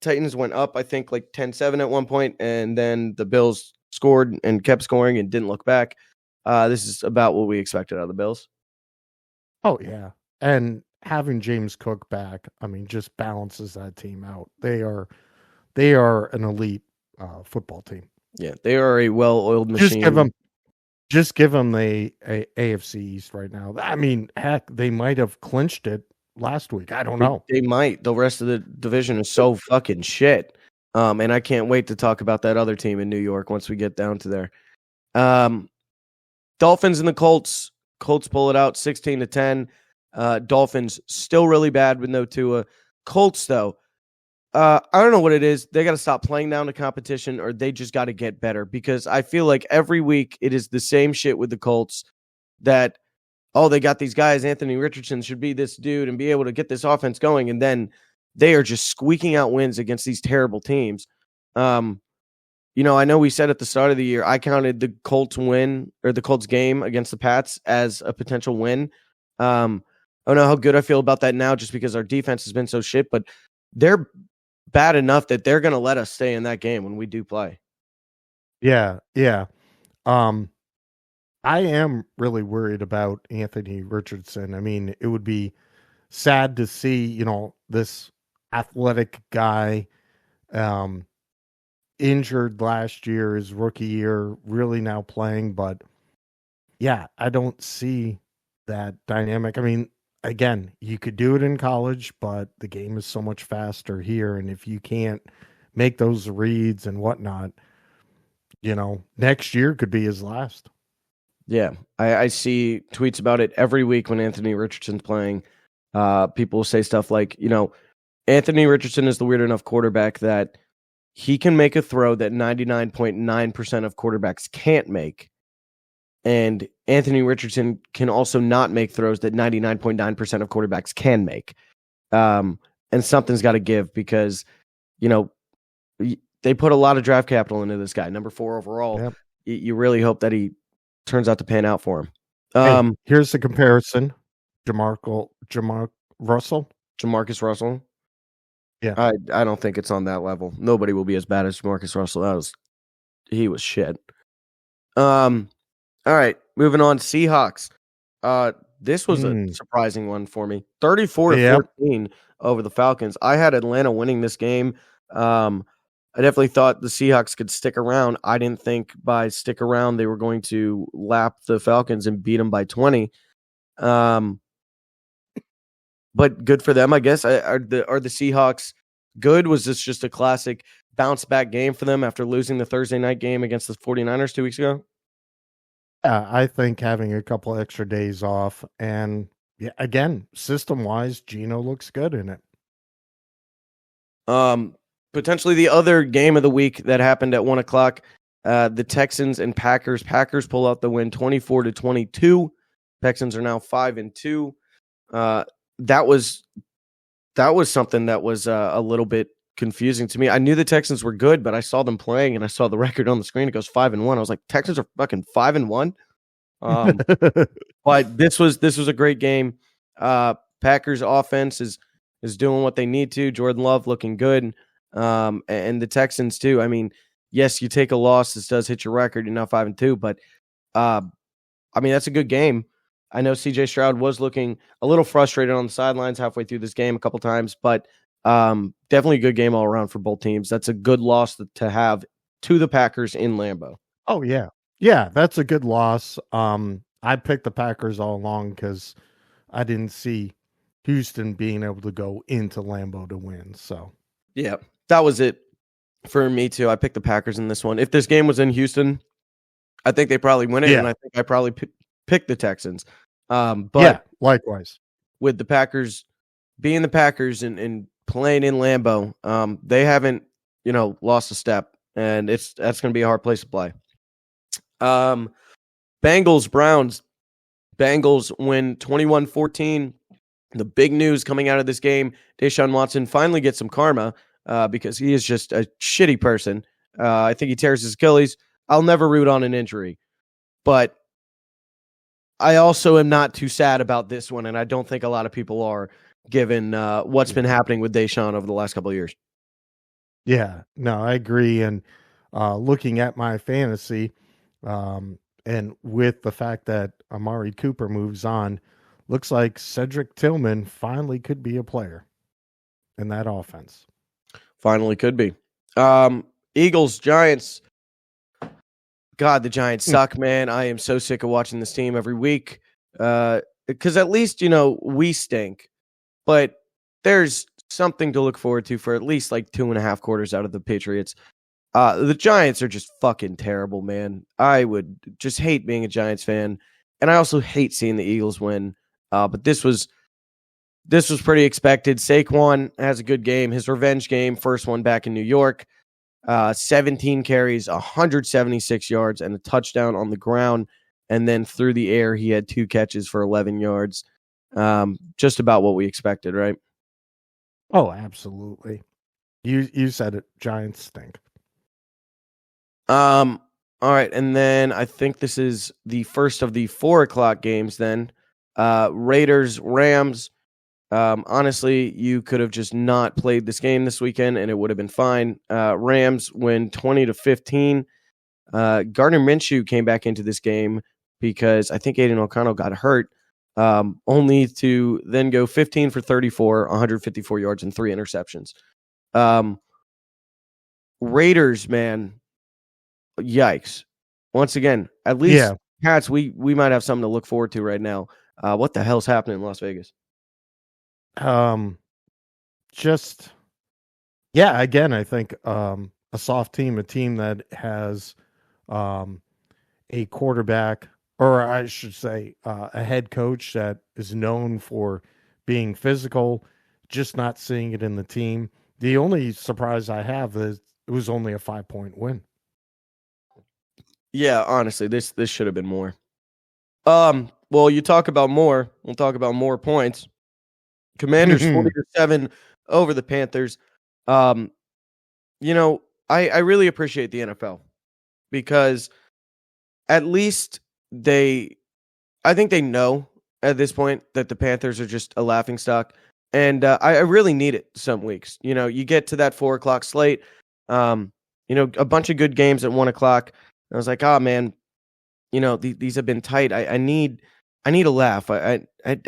Titans went up, I think, like 10-7 at one point, and then the Bills scored and kept scoring and didn't look back. This is about what we expected out of the Bills. Oh, yeah. And having James Cook back, I mean, just balances that team out. They are an elite football team. Yeah, they are a well-oiled machine. Just give them the AFC East right now. I mean, heck, they might have clinched it last week. I don't know. They might. The rest of the division is so fucking shit. And I can't wait to talk about that other team in New York once we get down to there. Dolphins and the Colts. Colts pull it out 16-10. Dolphins still really bad with no Tua. Colts, though, I don't know what it is. They got to stop playing down the competition, or they just got to get better, because I feel like every week it is the same shit with the Colts that, oh, they got these guys. Anthony Richardson should be this dude and be able to get this offense going. And then they are just squeaking out wins against these terrible teams. I know we said at the start of the year, I counted the Colts win, or the Colts game against the Pats, as a potential win. I don't know how good I feel about that now, just because our defense has been so shit, but they're bad enough that they're going to let us stay in that game when we do play. Yeah. I am really worried about Anthony Richardson. I mean, it would be sad to see, this athletic guy injured last year, his rookie year, really now playing. But yeah, I don't see that dynamic. I mean, again, you could do it in college, but the game is so much faster here. And if you can't make those reads and whatnot, next year could be his last. Yeah, I see tweets about it every week when Anthony Richardson's playing. People will say stuff like, Anthony Richardson is the weird enough quarterback that he can make a throw that 99.9% of quarterbacks can't make. And Anthony Richardson can also not make throws that 99.9% of quarterbacks can make. And something's got to give because, they put a lot of draft capital into this guy, number 4 overall. Yep. You really hope that he turns out to pan out for him. Here's the comparison. Jamarcus Russell. Yeah. I don't think it's on that level. Nobody will be as bad as Jamarcus Russell. He was shit. All right, moving on. Seahawks. This was a surprising one for me. 34-14 over the Falcons. I had Atlanta winning this game. I definitely thought the Seahawks could stick around. I didn't think by stick around they were going to lap the Falcons and beat them by 20. But good for them, I guess. Are the Seahawks good? Was this just a classic bounce back game for them after losing the Thursday night game against the 49ers 2 weeks ago? Yeah, I think having a couple extra days off and again, system wise, Geno looks good in it. Potentially the other game of the week that happened at 1:00, the Texans and Packers. Packers pull out the win 24-22. Texans are now 5-2. That was something that was a little bit confusing to me. I knew the Texans were good, but I saw them playing and I saw the record on the screen. It goes 5-1. I was like, Texans are fucking 5-1. But this was a great game. Packers offense is doing what they need to. Jordan Love looking good. And the Texans too. I mean, yes, you take a loss. This does hit your record. You're now 5-2, but I mean, that's a good game. I know CJ Stroud was looking a little frustrated on the sidelines halfway through this game a couple times, but definitely a good game all around for both teams. That's a good loss to have to the Packers in Lambeau. Oh yeah. Yeah. That's a good loss. I picked the Packers all along because I didn't see Houston being able to go into Lambeau to win. So yeah, that was it for me too. I picked the Packers in this one. If this game was in Houston, I think they probably win it, and I think I probably picked the Texans. But yeah, likewise. With the Packers being the Packers and playing in Lambeau, they haven't, lost a step, and that's going to be a hard place to play. Bengals, Browns. Bengals win 21-14. The big news coming out of this game, Deshaun Watson finally gets some karma because he is just a shitty person. I think he tears his Achilles. I'll never root on an injury, but I also am not too sad about this one, and I don't think a lot of people are, given what's been happening with Deshaun over the last couple of years. Yeah, no, I agree. And looking at my fantasy, and with the fact that Amari Cooper moves on, looks like Cedric Tillman finally could be a player in that offense. Finally could be. Eagles, Giants. God, the Giants suck, man. I am so sick of watching this team every week. Because at least, we stink. But there's something to look forward to for at least like 2.5 quarters out of the Patriots. The Giants are just fucking terrible, man. I would just hate being a Giants fan. And I also hate seeing the Eagles win. But this was pretty expected. Saquon has a good game. His revenge game, first one back in New York. 17 carries, 176 yards, and a touchdown on the ground. And then through the air, he had 2 catches for 11 yards. Just about what we expected, right? Oh, absolutely. You said it. Giants stink. All right, and then I think this is the first of the 4:00 games then. Raiders, Rams. Honestly, you could have just not played this game this weekend and it would have been fine. Rams win 20-15. Gardner Minshew came back into this game because I think Aiden O'Connell got hurt. only to then go 15 for 34, 154 yards, and 3 interceptions. Raiders, man, yikes. Once again, at least Pats, we might have something to look forward to right now. What the hell's happening in Las Vegas? Again, I think a soft team, a team that has a quarterback, or I should say a head coach that is known for being physical, just not seeing it in the team. The only surprise I have is it was only a 5-point win. Yeah, honestly, this should have been more. Well, you talk about more. We'll talk about more points. Commanders 40-7 over the Panthers. I really appreciate the NFL because at least I think they know at this point that the Panthers are just a laughingstock. And I really need it some weeks. You get to that 4:00 slate, a bunch of good games at 1:00. I was like, oh man, these have been tight. I need a laugh. I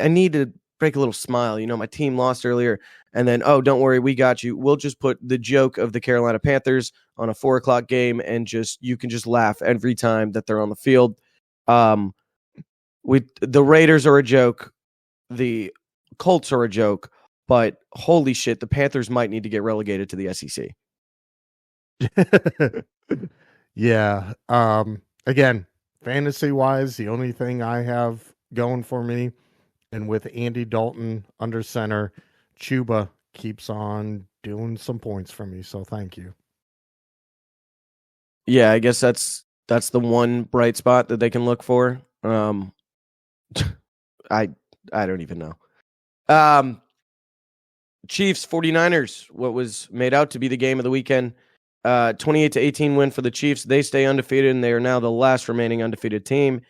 need to break a little smile. My team lost earlier, and then, oh, don't worry, we got you. We'll just put the joke of the Carolina Panthers on a 4:00 game, and you can just laugh every time that they're on the field. The Raiders are a joke. The Colts are a joke, but holy shit, the Panthers might need to get relegated to the SEC. Yeah. Again, fantasy wise, the only thing I have going for me, and with Andy Dalton under center, Chuba keeps on doing some points for me. So thank you. Yeah, I guess that's the one bright spot that they can look for. I don't even know. Chiefs 49ers, what was made out to be the game of the weekend. 28-18 win for the Chiefs. They stay undefeated, and they are now the last remaining undefeated team.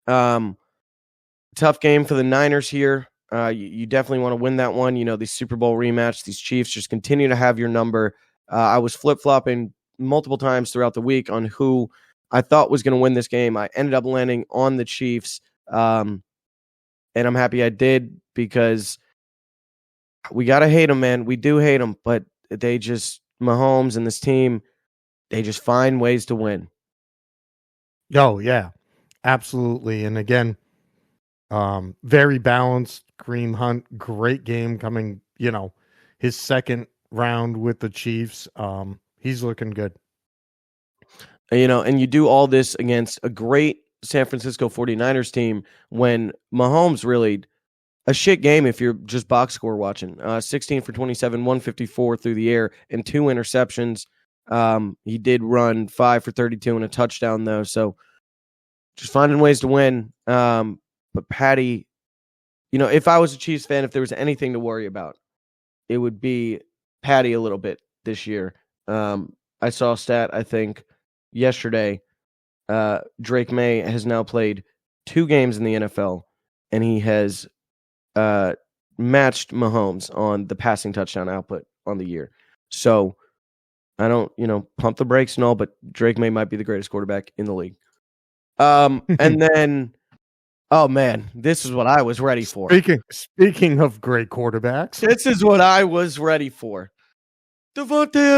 Tough game for the Niners here. You definitely want to win that one. The Super Bowl rematch. These Chiefs just continue to have your number. I was flip-flopping multiple times throughout the week on who I thought was going to win this game. I ended up landing on the Chiefs, and I'm happy I did because we got to hate them, man. We do hate them, but they just, Mahomes and this team, they just find ways to win. Oh, yeah, absolutely. And again, very balanced. Kareem Hunt, great game coming, his second round with the Chiefs. He's looking good. And you do all this against a great San Francisco 49ers team when Mahomes really a shit game if you're just box score watching. 16 for 27, 154 through the air, and 2 interceptions. He did run 5 for 32 and a touchdown, though. So just finding ways to win. But Patty, if I was a Chiefs fan, if there was anything to worry about, it would be Patty a little bit this year. I saw a stat, I think, yesterday. Drake Maye has now played 2 games in the NFL, and he has matched Mahomes on the passing touchdown output on the year. So I don't, pump the brakes and all, but Drake Maye might be the greatest quarterback in the league. And then, oh man, this is what I was ready for. Speaking of great quarterbacks, this is what I was ready for. Devontae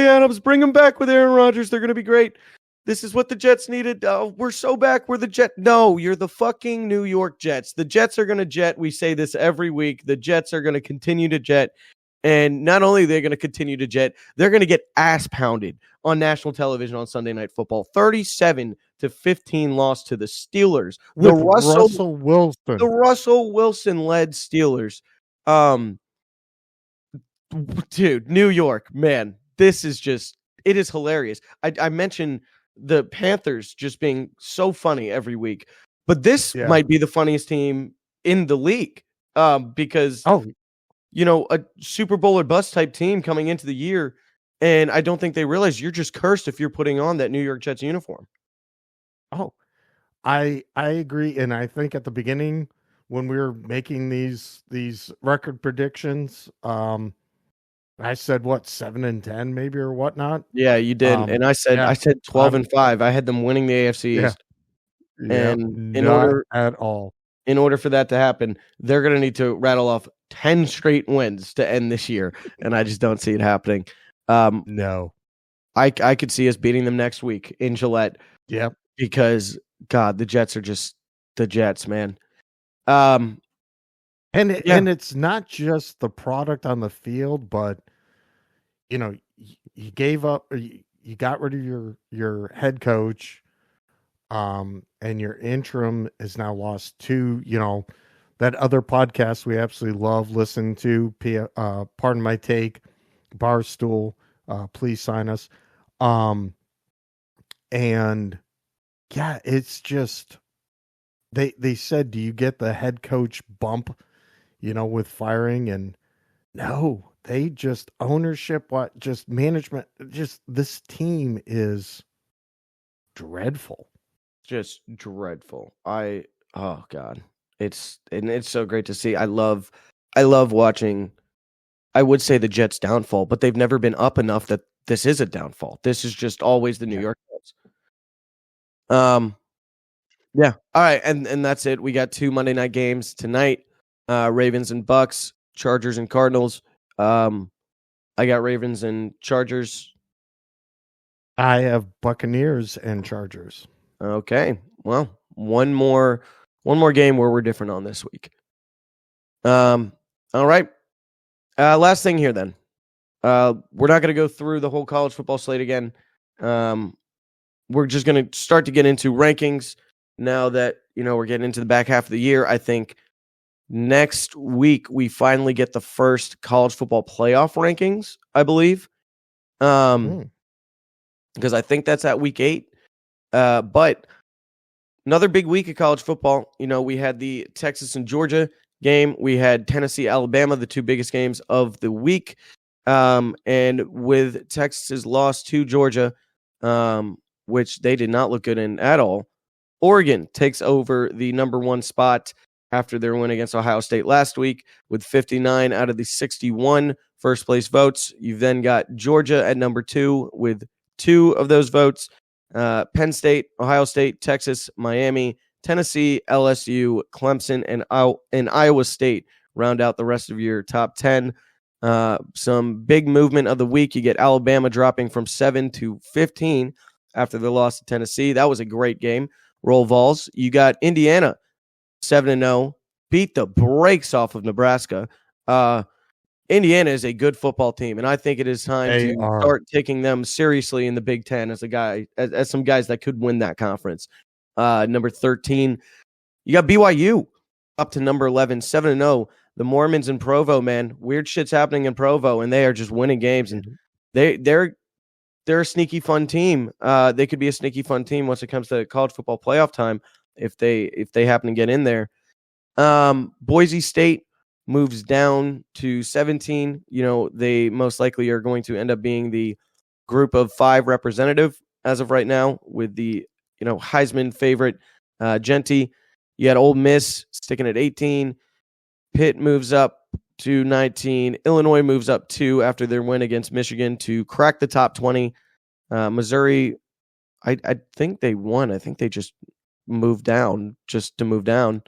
Adams, bring him back with Aaron Rodgers. They're going to be great. This is what the Jets needed. We're so back. We're the Jets. No, you're the fucking New York Jets. The Jets are going to jet. We say this every week. The Jets are going to continue to jet. And not only are they going to continue to jet, they're going to get ass pounded on national television on Sunday Night Football. 37-15 loss to the Steelers. With Russell Wilson. The Russell Wilson-led Steelers. Dude, New York, man, this is just, it is hilarious. I mentioned the Panthers just being so funny every week, but this might be the funniest team in the league because, a Super Bowl or bust type team coming into the year, and I don't think they realize you're just cursed if you're putting on that New York Jets uniform. Oh, I agree, and I think at the beginning when we were making these record predictions, I said 7-10 maybe or whatnot. Yeah, you did, and I said 12-5. I had them winning the AFC East, and in order at all. in order for that to happen, they're going to need to rattle off 10 straight wins to end this year, and I just don't see it happening. No. I could see us beating them next week in Gillette. Yep. Because, God, the Jets are just the Jets, man. And it's not just the product on the field, but, you gave up, you got rid of your head coach, and your interim has now lost two, that other podcast we absolutely love listening to, Pardon My Take, Barstool, please sign us. And yeah, it's just, they said, do you get the head coach bump, with firing? And no, they just ownership, just management, just this team is dreadful. Just dreadful. Oh God. It's so great to see. I love watching, I would say, the Jets' downfall, but they've never been up enough that this is a downfall. This is just always the New York Jets. Yeah. All right, and that's it. We got 2 Monday night games tonight. Ravens and Bucks, Chargers and Cardinals. I got Ravens and Chargers. I have Buccaneers and Chargers. Okay. Well, one more game where we're different on this week. All right. Last thing here then. We're not going to go through the whole college football slate again. We're just going to start to get into rankings now that, we're getting into the back half of the year. I think next week we finally get the first college football playoff rankings, I believe. Because I think that's at week 8. But another big week of college football. We had the Texas and Georgia game. We had Tennessee, Alabama, the 2 biggest games of the week. And with Texas's loss to Georgia, which they did not look good in at all, Oregon takes over the number 1 spot after their win against Ohio State last week with 59 out of the 61 first place votes. You've then got Georgia at number 2 with 2 of those votes. Penn State, Ohio State, Texas, Miami, Tennessee, LSU, Clemson, and Iowa State round out the rest of your top 10. Some big movement of the week. You get Alabama dropping from 7 to 15 after the loss to Tennessee. That was a great game. Roll Vols. You got Indiana 7-0, beat the brakes off of Nebraska. Indiana is a good football team, and I think it is time to start taking them seriously in the Big Ten as some guys that could win that conference. Number 13, you got BYU up to number 11, 7-0. The Mormons in Provo, man, weird shit's happening in Provo, and they are just winning games. And they're a sneaky fun team. They could be a sneaky fun team once it comes to college football playoff time if they happen to get in there. Boise State moves down to 17. They most likely are going to end up being the group of 5 representative as of right now with the Heisman favorite Genty. You had Ole Miss sticking at 18. Pitt moves up to 19. Illinois moves up 2 after their win against Michigan to crack the top 20. Missouri, I think they won. I think they just moved down just to move down.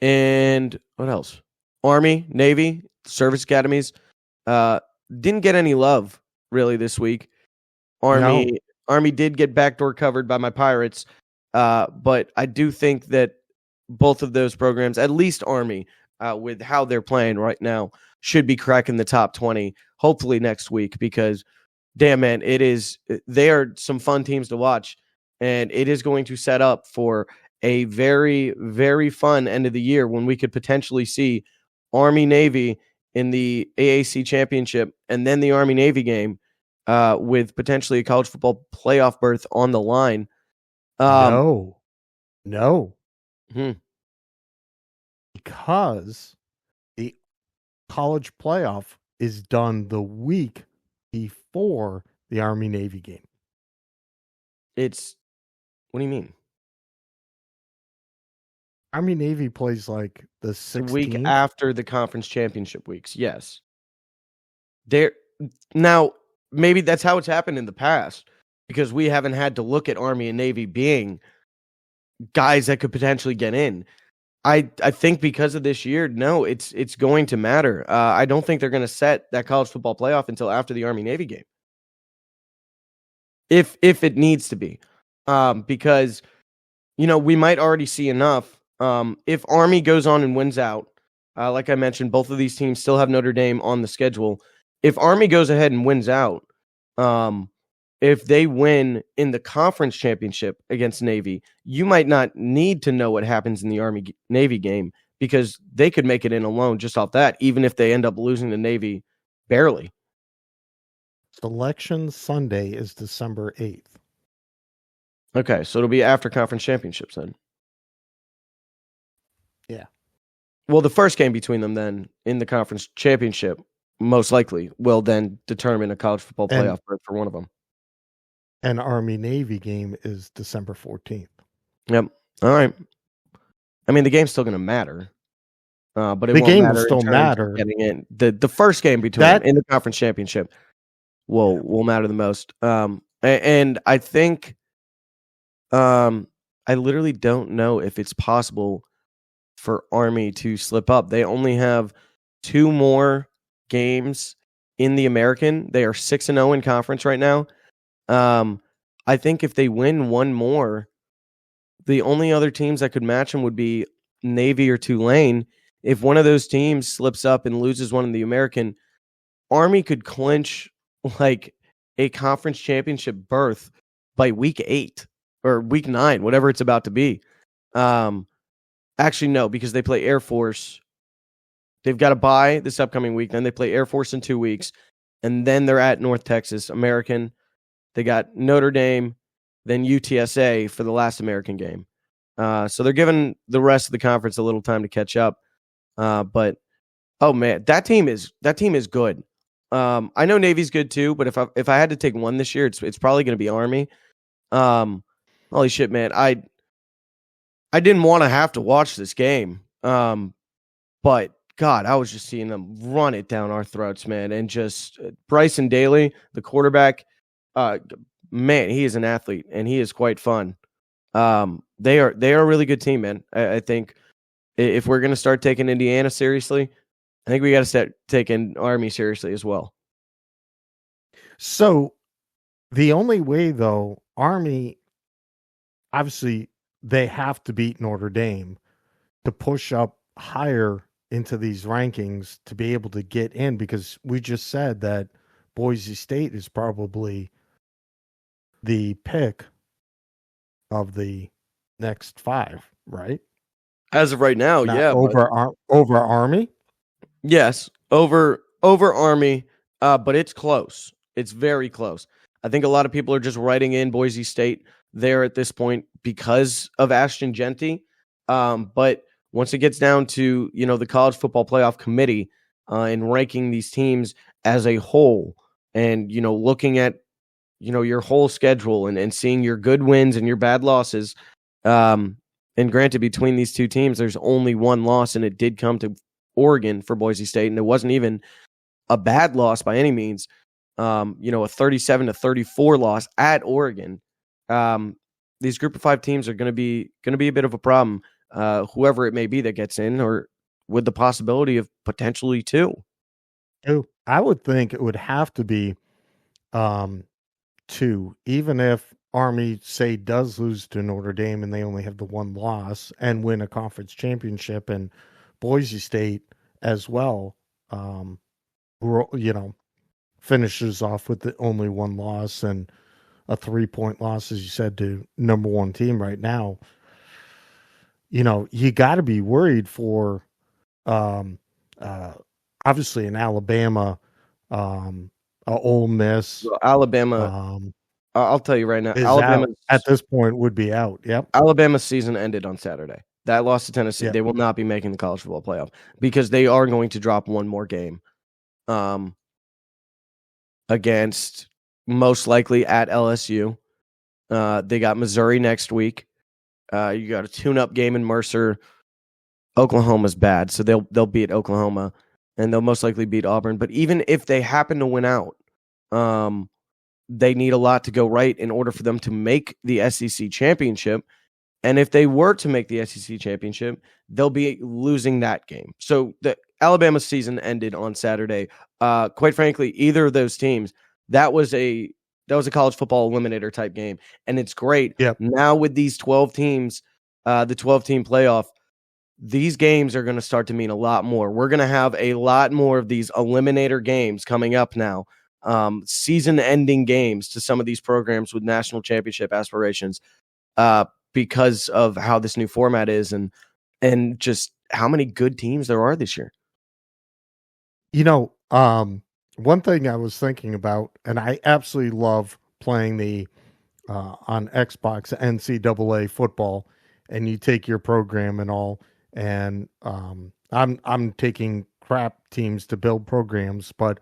And what else? Army, Navy, service academies didn't get any love really this week. Army did get backdoor covered by my Pirates, but I do think that both of those programs, at least Army, with how they're playing right now, should be cracking the top 20 hopefully next week, because damn, man, they are some fun teams to watch, and it is going to set up for a very, very fun end of the year when we could potentially see Army Navy in the AAC championship and then the Army Navy game with potentially a college football playoff berth on the line. No. Hmm. Because the college playoff is done the week before the Army Navy game. What do you mean? Army Navy plays like the 16th? The week after the conference championship weeks. Yes. Now, maybe that's how it's happened in the past, because we haven't had to look at Army and Navy being guys that could potentially get in. I think because of this year, no, it's going to matter. I don't think they're going to set that college football playoff until after the Army-Navy game, if it needs to be, because we might already see enough. If Army goes on and wins out, like I mentioned, both of these teams still have Notre Dame on the schedule. If Army goes ahead and wins out, if they win in the conference championship against Navy, you might not need to know what happens in the Army-Navy game because they could make it in alone just off that, even if they end up losing to Navy barely. Selection Sunday is December 8th. Okay, so it'll be after conference championships then. Yeah. Well, the first game between them then in the conference championship most likely will then determine a college football playoff berth for one of them. And Army-Navy game is December 14th. Yep. All right. I mean, the game's still going to matter, but the game will still matter. Getting in the first game between them in the conference championship will matter the most. And I think, I literally don't know if it's possible for Army to slip up. They only have 2 more games in the American. They are 6-0 in conference right now. I think if they win one more, the only other teams that could match them would be Navy or Tulane. If one of those teams slips up and loses one in the American, Army could clinch like a conference championship berth by week 8 or week 9, whatever it's about to be. Actually, no, because they play Air Force. They've got to bye this upcoming week. Then they play Air Force in 2 weeks. And then they're at North Texas American. They got Notre Dame, then UTSA for the last American game. So they're giving the rest of the conference a little time to catch up. But oh man, that team is good. I know Navy's good too, but if I had to take one this year, it's probably going to be Army. Holy shit, man! I didn't want to have to watch this game, but God, I was just seeing them run it down our throats, man. And just Bryson Daly, the quarterback. Man, he is an athlete and he is quite fun. They are a really good team, man. I think if we're going to start taking Indiana seriously, I think we got to start taking Army seriously as well. So the only way though, Army, obviously they have to beat Notre Dame to push up higher into these rankings to be able to get in, because we just said that Boise State is probably the pick of the next 5, right? As of right now, yeah. Over Army? Yes, over Army, but it's close. It's very close. I think a lot of people are just writing in Boise State there at this point because of Ashton Genty. But once it gets down to, the College Football Playoff Committee and ranking these teams as a whole and, looking at, your whole schedule and seeing your good wins and your bad losses. And granted, between these two teams, there's only one loss, and it did come to Oregon for Boise State, and it wasn't even a bad loss by any means. A 37-34 loss at Oregon. These Group of 5 teams are going to be a bit of a problem. Whoever it may be that gets in, or with the possibility of potentially 2. I would think it would have to be 2, even if Army, say, does lose to Notre Dame and they only have the one loss and win a conference championship, and Boise State as well, finishes off with the only one loss and a 3-point loss, as you said, to number 1 team right now. You got to be worried for, obviously, an Alabama, Ole Miss. Well, Alabama. I'll tell you right now, Alabama at this point would be out. Yep. Alabama's season ended on Saturday. That loss to Tennessee, They will not be making the college football playoff because they are going to drop one more game, against most likely at LSU. They got Missouri next week. You got a tune-up game in Mercer. Oklahoma's bad, so they'll beat Oklahoma, and they'll most likely beat Auburn. But even if they happen to win out, they need a lot to go right in order for them to make the SEC championship. And if they were to make the SEC championship, they'll be losing that game. So the Alabama season ended on Saturday. Quite frankly, either of those teams, that was a college football eliminator type game. And it's great. Yep. Now with these 12 teams, the 12-team playoff, these games are going to start to mean a lot more. We're going to have a lot more of these eliminator games coming up now. Season-ending games to some of these programs with national championship aspirations. Because of how this new format is and just how many good teams there are this year. One thing I was thinking about, and I absolutely love playing the on Xbox NCAA football, and you take your program and all, and I'm taking crap teams to build programs, but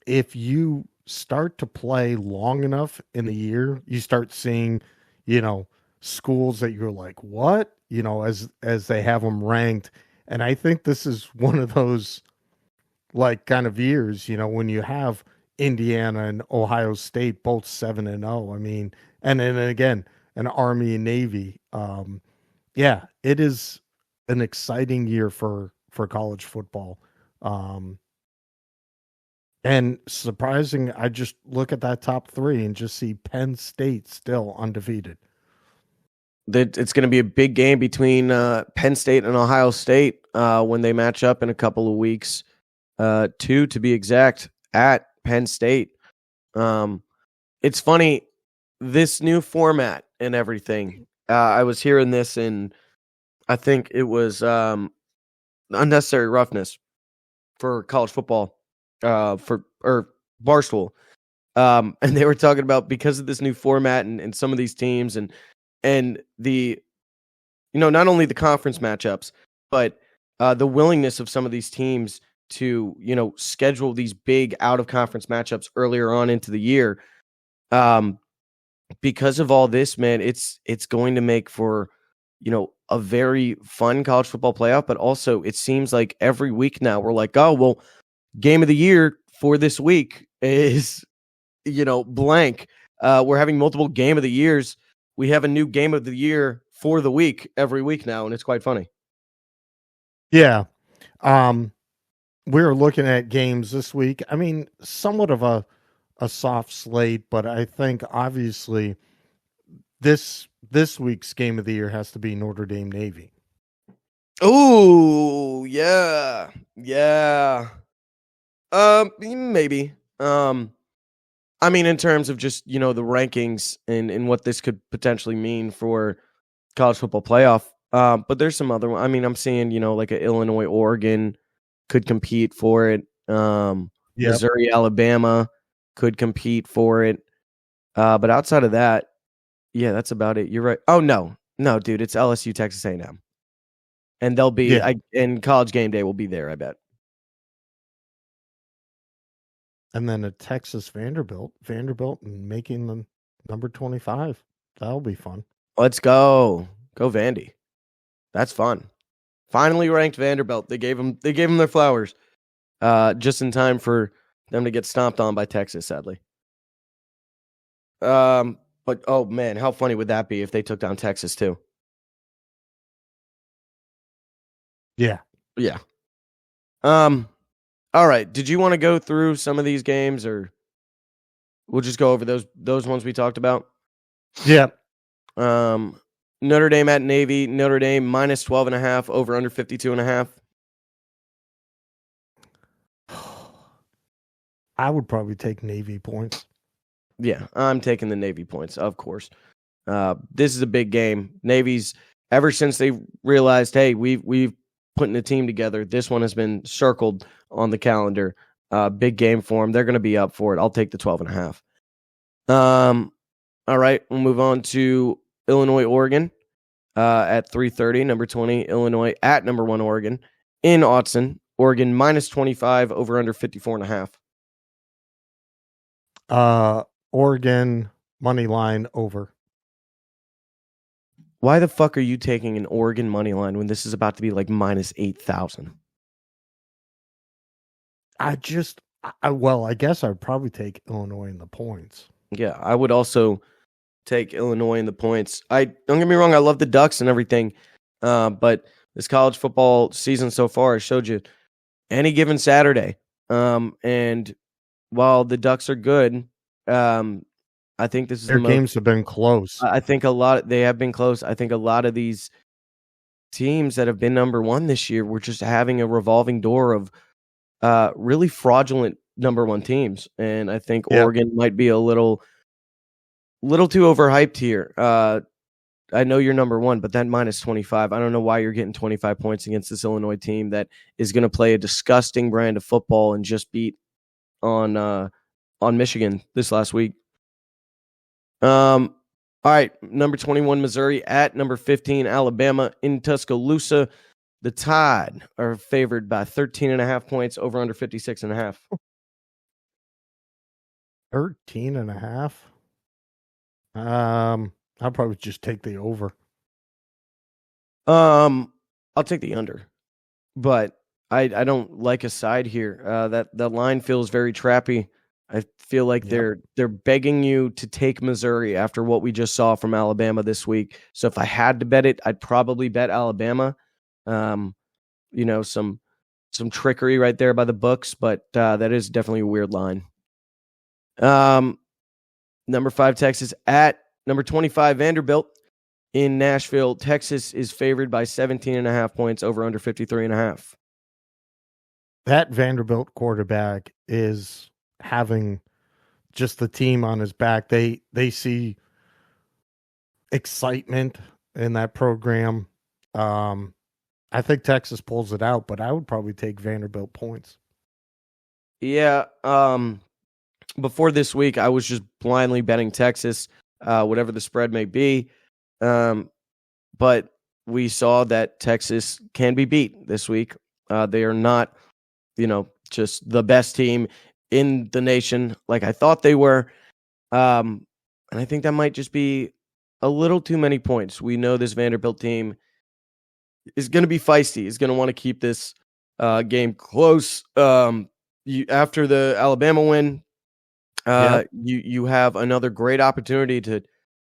if you start to play long enough in the year, you start seeing, schools that you're like, what? As they have them ranked. And I think this is one of those like kind of years, when you have Indiana and Ohio State both 7-0. I mean, and then again, an Army and Navy. Yeah, it is an exciting year for college football. And surprising, I just look at that top three and just see Penn State still undefeated. It's going to be a big game between Penn State and Ohio State when they match up in a couple of weeks. 2 to be exact, at Penn State. It's funny, this new format and everything. I was hearing this in, I think it was Unnecessary Roughness for college football, or Barstool. And they were talking about, because of this new format and some of these teams and the, not only the conference matchups, but the willingness of some of these teams to, schedule these big out of conference matchups earlier on into the year. Because of all this, man, it's going to make for, a very fun college football playoff, but also it seems like every week now we're like, oh, well, game of the year for this week is, blank. We're having multiple game of the years. We have a new game of the year for the week every week now, and it's quite funny. Yeah. We're looking at games this week. I mean, somewhat of a soft slate, but I think obviously this week's game of the year has to be Notre Dame Navy. Oh, yeah. Yeah. Maybe. I mean, in terms of just, the rankings and what this could potentially mean for college football playoff. But there's some other one. I mean, I'm seeing, like a Illinois, Oregon could compete for it. Missouri, Alabama could compete for it. But outside of that, yeah, that's about it. You're right. Oh, no, dude, it's LSU, Texas A&M. And they'll be, and College Game Day will be there, I bet. And then a Texas Vanderbilt making them number 25. That'll be fun. Let's go. Go Vandy. That's fun. Finally ranked Vanderbilt. They gave them their flowers. Just in time for them to get stomped on by Texas, sadly. But oh man, how funny would that be if they took down Texas too? Yeah. Yeah. All right. Did you want to go through some of these games, or we'll just go over those ones we talked about? Yeah. Notre Dame at Navy. Notre Dame minus 12.5, over under 52.5. I would probably take Navy points. Yeah, I'm taking the Navy points, of course. This is a big game. Navy's, ever since they realized, hey, we've putting a team together, this one has been circled on the calendar. Big game for them. They're going to be up for it. I'll take the 12.5. All right, we'll move on to Illinois, Oregon at 3:30. Number 20, Illinois at number 1, Oregon in Autzen. Oregon minus 25, over under 54.5. Oregon money line over. Why the fuck are you taking an Oregon money line when this is about to be like minus 8,000? I guess I would probably take Illinois in the points. Yeah, I would also. take Illinois in the points. Don't get me wrong, I love the Ducks and everything, but this college football season so far has showed you any given Saturday. And while the Ducks are good, I think this is Their games have been close. I think they have been close. I think a lot of these teams that have been number one this year were just having a revolving door of really fraudulent number one teams. And I think Oregon might be a little too overhyped here. I know you're number one, but that minus 25, I don't know why you're getting 25 points against this Illinois team that is going to play a disgusting brand of football and just beat on Michigan this last week. All right, number 21 Missouri at number 15 Alabama in Tuscaloosa. The Tide are favored by 13.5 points, over under 56.5. 13.5. I'll probably just take the over. I'll take the under, but I don't like a side here. That line feels very trappy. I feel like they're begging you to take Missouri after what we just saw from Alabama this week. So if I had to bet it, I'd probably bet Alabama. Some trickery right there by the books, but that is definitely a weird line. Number 5 Texas at number 25 Vanderbilt in Nashville. Texas is favored by 17.5 points, over under 53.5. That Vanderbilt quarterback is having just the team on his back. They see excitement in that program. I think Texas pulls it out, but I would probably take Vanderbilt points. Yeah. Before this week, I was just blindly betting Texas, whatever the spread may be. But we saw that Texas can be beat this week. They are not, just the best team in the nation like I thought they were. And I think that might just be a little too many points. We know this Vanderbilt team is going to be feisty, is going to want to keep this game close. After the Alabama win, you have another great opportunity to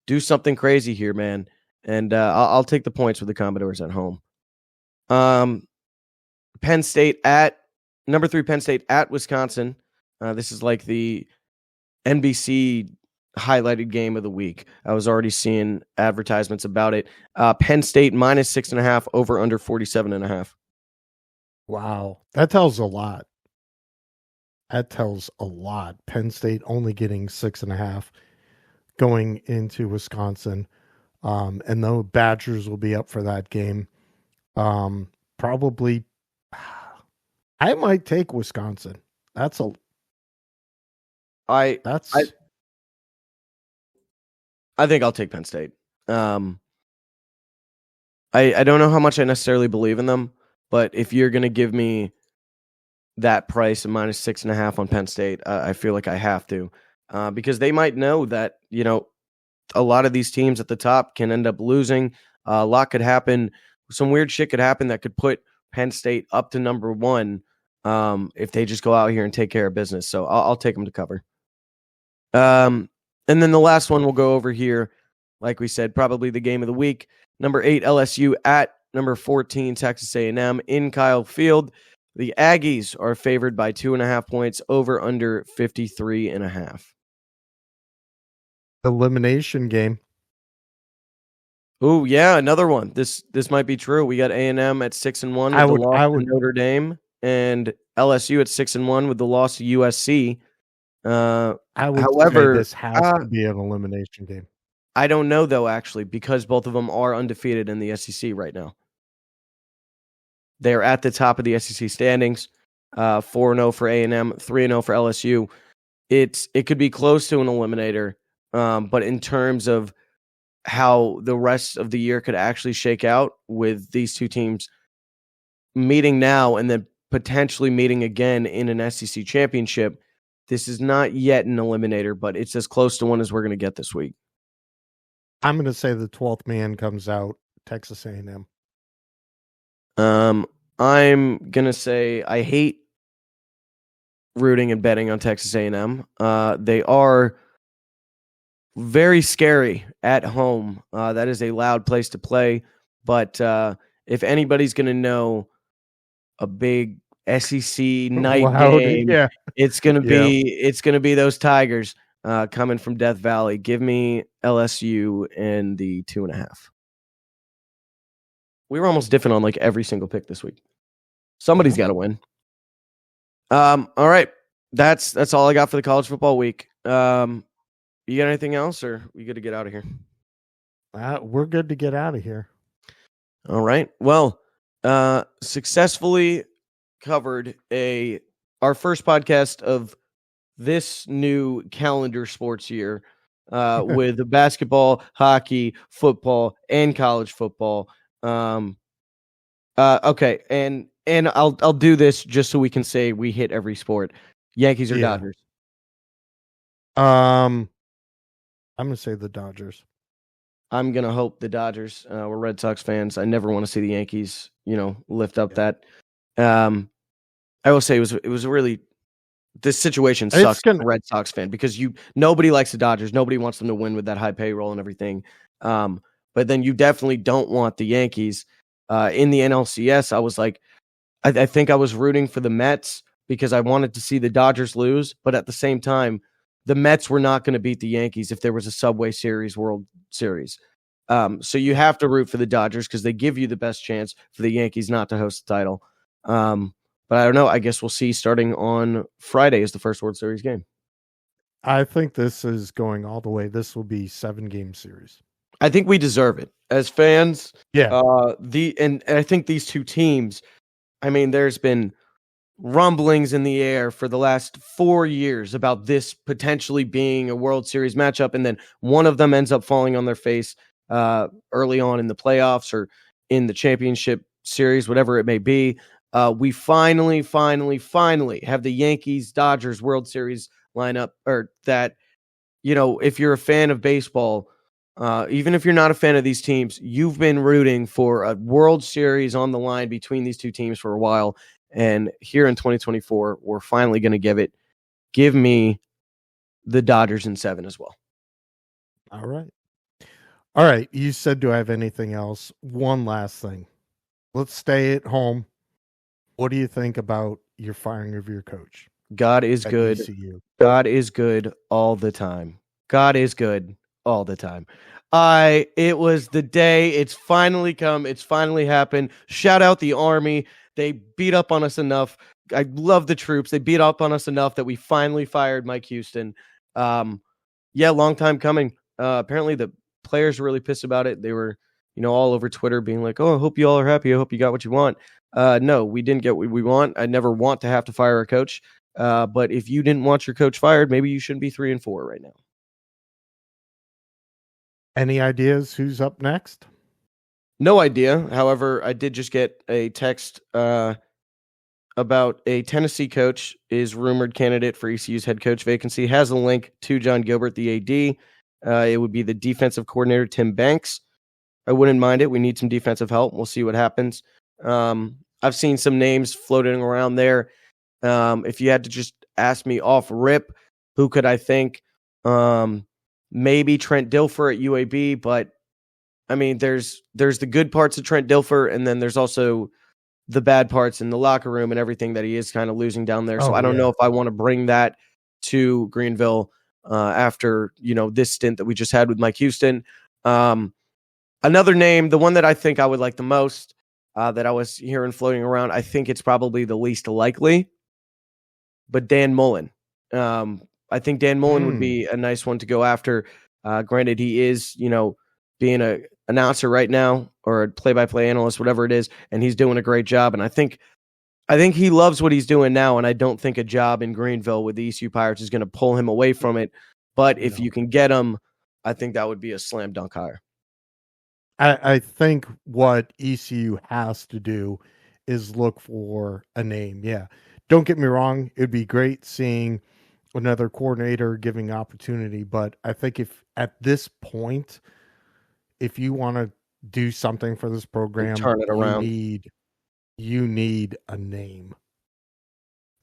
do something crazy here, man. And I'll take the points with the Commodores at home. Penn State at number 3 Penn State at Wisconsin. This is like the NBC highlighted game of the week. I was already seeing advertisements about it. Penn State minus 6.5, over under 47.5. Wow. That tells a lot. Penn State only getting 6.5 going into Wisconsin. And the Badgers will be up for that game. Probably, I might take Wisconsin. I think I'll take Penn State. I don't know how much I necessarily believe in them, but if you're going to give me that price of minus 6.5 on Penn State, I feel like I have to, because they might know that, a lot of these teams at the top can end up losing. A lot could happen. Some weird shit could happen that could put Penn State up to number 1 if they just go out here and take care of business. So I'll take them to cover. And then the last one we'll go over here, like we said, probably the game of the week. Number 8 LSU at number 14 Texas A&M in Kyle Field. The Aggies are favored by 2.5 points, over under 53.5. Elimination game. Oh yeah, another one. This might be true. We got A&M at 6-1 with the loss to Notre Dame, and LSU at 6-1 with the loss to USC. However, say this has to be an elimination game. I don't know though, actually, because both of them are undefeated in the SEC right now. They're at the top of the SEC standings. 4-0 for A&M, 3-0 for LSU. It could be close to an eliminator. But in terms of how the rest of the year could actually shake out with these two teams meeting now and then potentially meeting again in an SEC championship, this is not yet an eliminator, but it's as close to one as we're going to get this week. I'm going to say the 12th man comes out, Texas A&M. I'm going to say I hate rooting and betting on Texas A&M. They are very scary at home. That is a loud place to play. But if anybody's going to know a big SEC night Loud, game, yeah. it's going to be those Tigers coming from Death Valley. Give me LSU and the 2.5. We were almost different on like every single pick this week. Somebody's got to win. All right. That's all I got for the college football week. You got anything else, or we good to get out of here? We're good to get out of here. All right. Well, successfully covered our first podcast of this new calendar sports year with basketball, hockey, football, and college football. Okay, and I'll do this just so we can say we hit every sport. Yankees or Dodgers? I'm gonna say the Dodgers. I'm gonna hope the Dodgers. We're Red Sox fans. I never want to see the Yankees, lift up that. I will say it was really, this situation sucks for a Red Sox fan because nobody likes the Dodgers. Nobody wants them to win with that high payroll and everything. But then you definitely don't want the Yankees. In the NLCS, I was like, I think I was rooting for the Mets because I wanted to see the Dodgers lose. But at the same time, the Mets were not going to beat the Yankees if there was a Subway Series World Series. So you have to root for the Dodgers because they give you the best chance for the Yankees not to host the title. But I don't know. I guess we'll see starting on Friday is the first World Series game. I think this is going all the way. This will be 7-game series. I think we deserve it as fans. Yeah. And I think these two teams, I mean, there's been rumblings in the air for the last 4 years about this potentially being a World Series matchup. And then one of them ends up falling on their face early on in the playoffs or in the championship series, whatever it may be. We finally have the Yankees Dodgers World Series lineup, or that, if you're a fan of baseball, even if you're not a fan of these teams, you've been rooting for a World Series on the line between these two teams for a while. And here in 2024, we're finally going to give it. Give me the Dodgers in 7 as well. All right. You said, do I have anything else? One last thing. Let's stay at home. What do you think about your firing of your coach? God is good. ECU? God is good all the time. God is good all the time. It was the day. It's finally come. It's finally happened. Shout out the Army. They beat up on us enough. I love the troops. They beat up on us enough that we finally fired Mike Houston. Long time coming. Apparently the players were really pissed about it. They were, all over Twitter being like, "Oh, I hope you all are happy. I hope you got what you want." No, we didn't get what we want. I never want to have to fire a coach. But if you didn't want your coach fired, maybe you shouldn't be 3-4 right now. Any ideas who's up next? No idea. However, I did just get a text about a Tennessee coach is rumored candidate for ECU's head coach vacancy. Has a link to John Gilbert, the AD. It would be the defensive coordinator, Tim Banks. I wouldn't mind it. We need some defensive help. We'll see what happens. I've seen some names floating around there. If you had to just ask me off rip, who could I think? Maybe Trent Dilfer at UAB, but I mean, there's the good parts of Trent Dilfer, and then there's also the bad parts in the locker room and everything that he is kind of losing down there. So I don't know if I want to bring that to Greenville after, this stint that we just had with Mike Houston. Another name, the one that I think I would like the most, that I was hearing floating around, I think it's probably the least likely, but Dan Mullen. I think Dan Mullen would be a nice one to go after. Granted, he is, being an announcer right now or a play-by-play analyst, whatever it is, and he's doing a great job. And I think he loves what he's doing now, and I don't think a job in Greenville with the ECU Pirates is going to pull him away from it. But if you can get him, I think that would be a slam dunk hire. I think what ECU has to do is look for a name. Yeah. Don't get me wrong. It'd be great seeing another coordinator giving opportunity, but I think if at this point, if you want to do something for this program, turn it around. You need a name.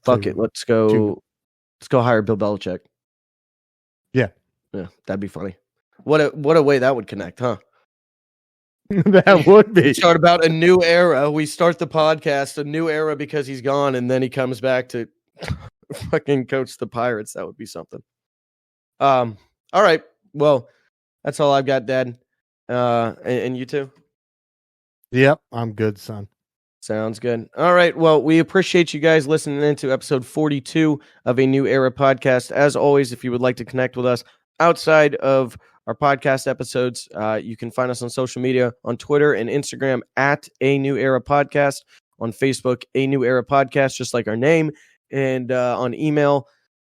Fuck it. Let's go hire Bill Belichick. Yeah. Yeah, that'd be funny. What a way that would connect, huh? That would be. We start about a new era. We start the podcast, a new era because he's gone, and then he comes back to fucking coach the Pirates. That would be something. All right. Well, that's all I've got, Dad. And you too? Yep, I'm good, son. Sounds good. All right. Well, we appreciate you guys listening in to episode 42 of A New Era podcast. As always, if you would like to connect with us outside of our podcast episodes, you can find us on social media, on Twitter and Instagram at A New Era Podcast, on Facebook, A New Era Podcast, just like our name, and on email,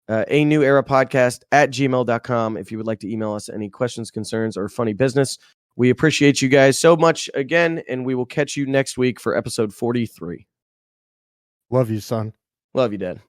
A New Era Podcast at gmail.com if you would like to email us any questions, concerns, or funny business. We appreciate you guys so much again, and we will catch you next week for episode 43. Love you, son. Love you, Dad.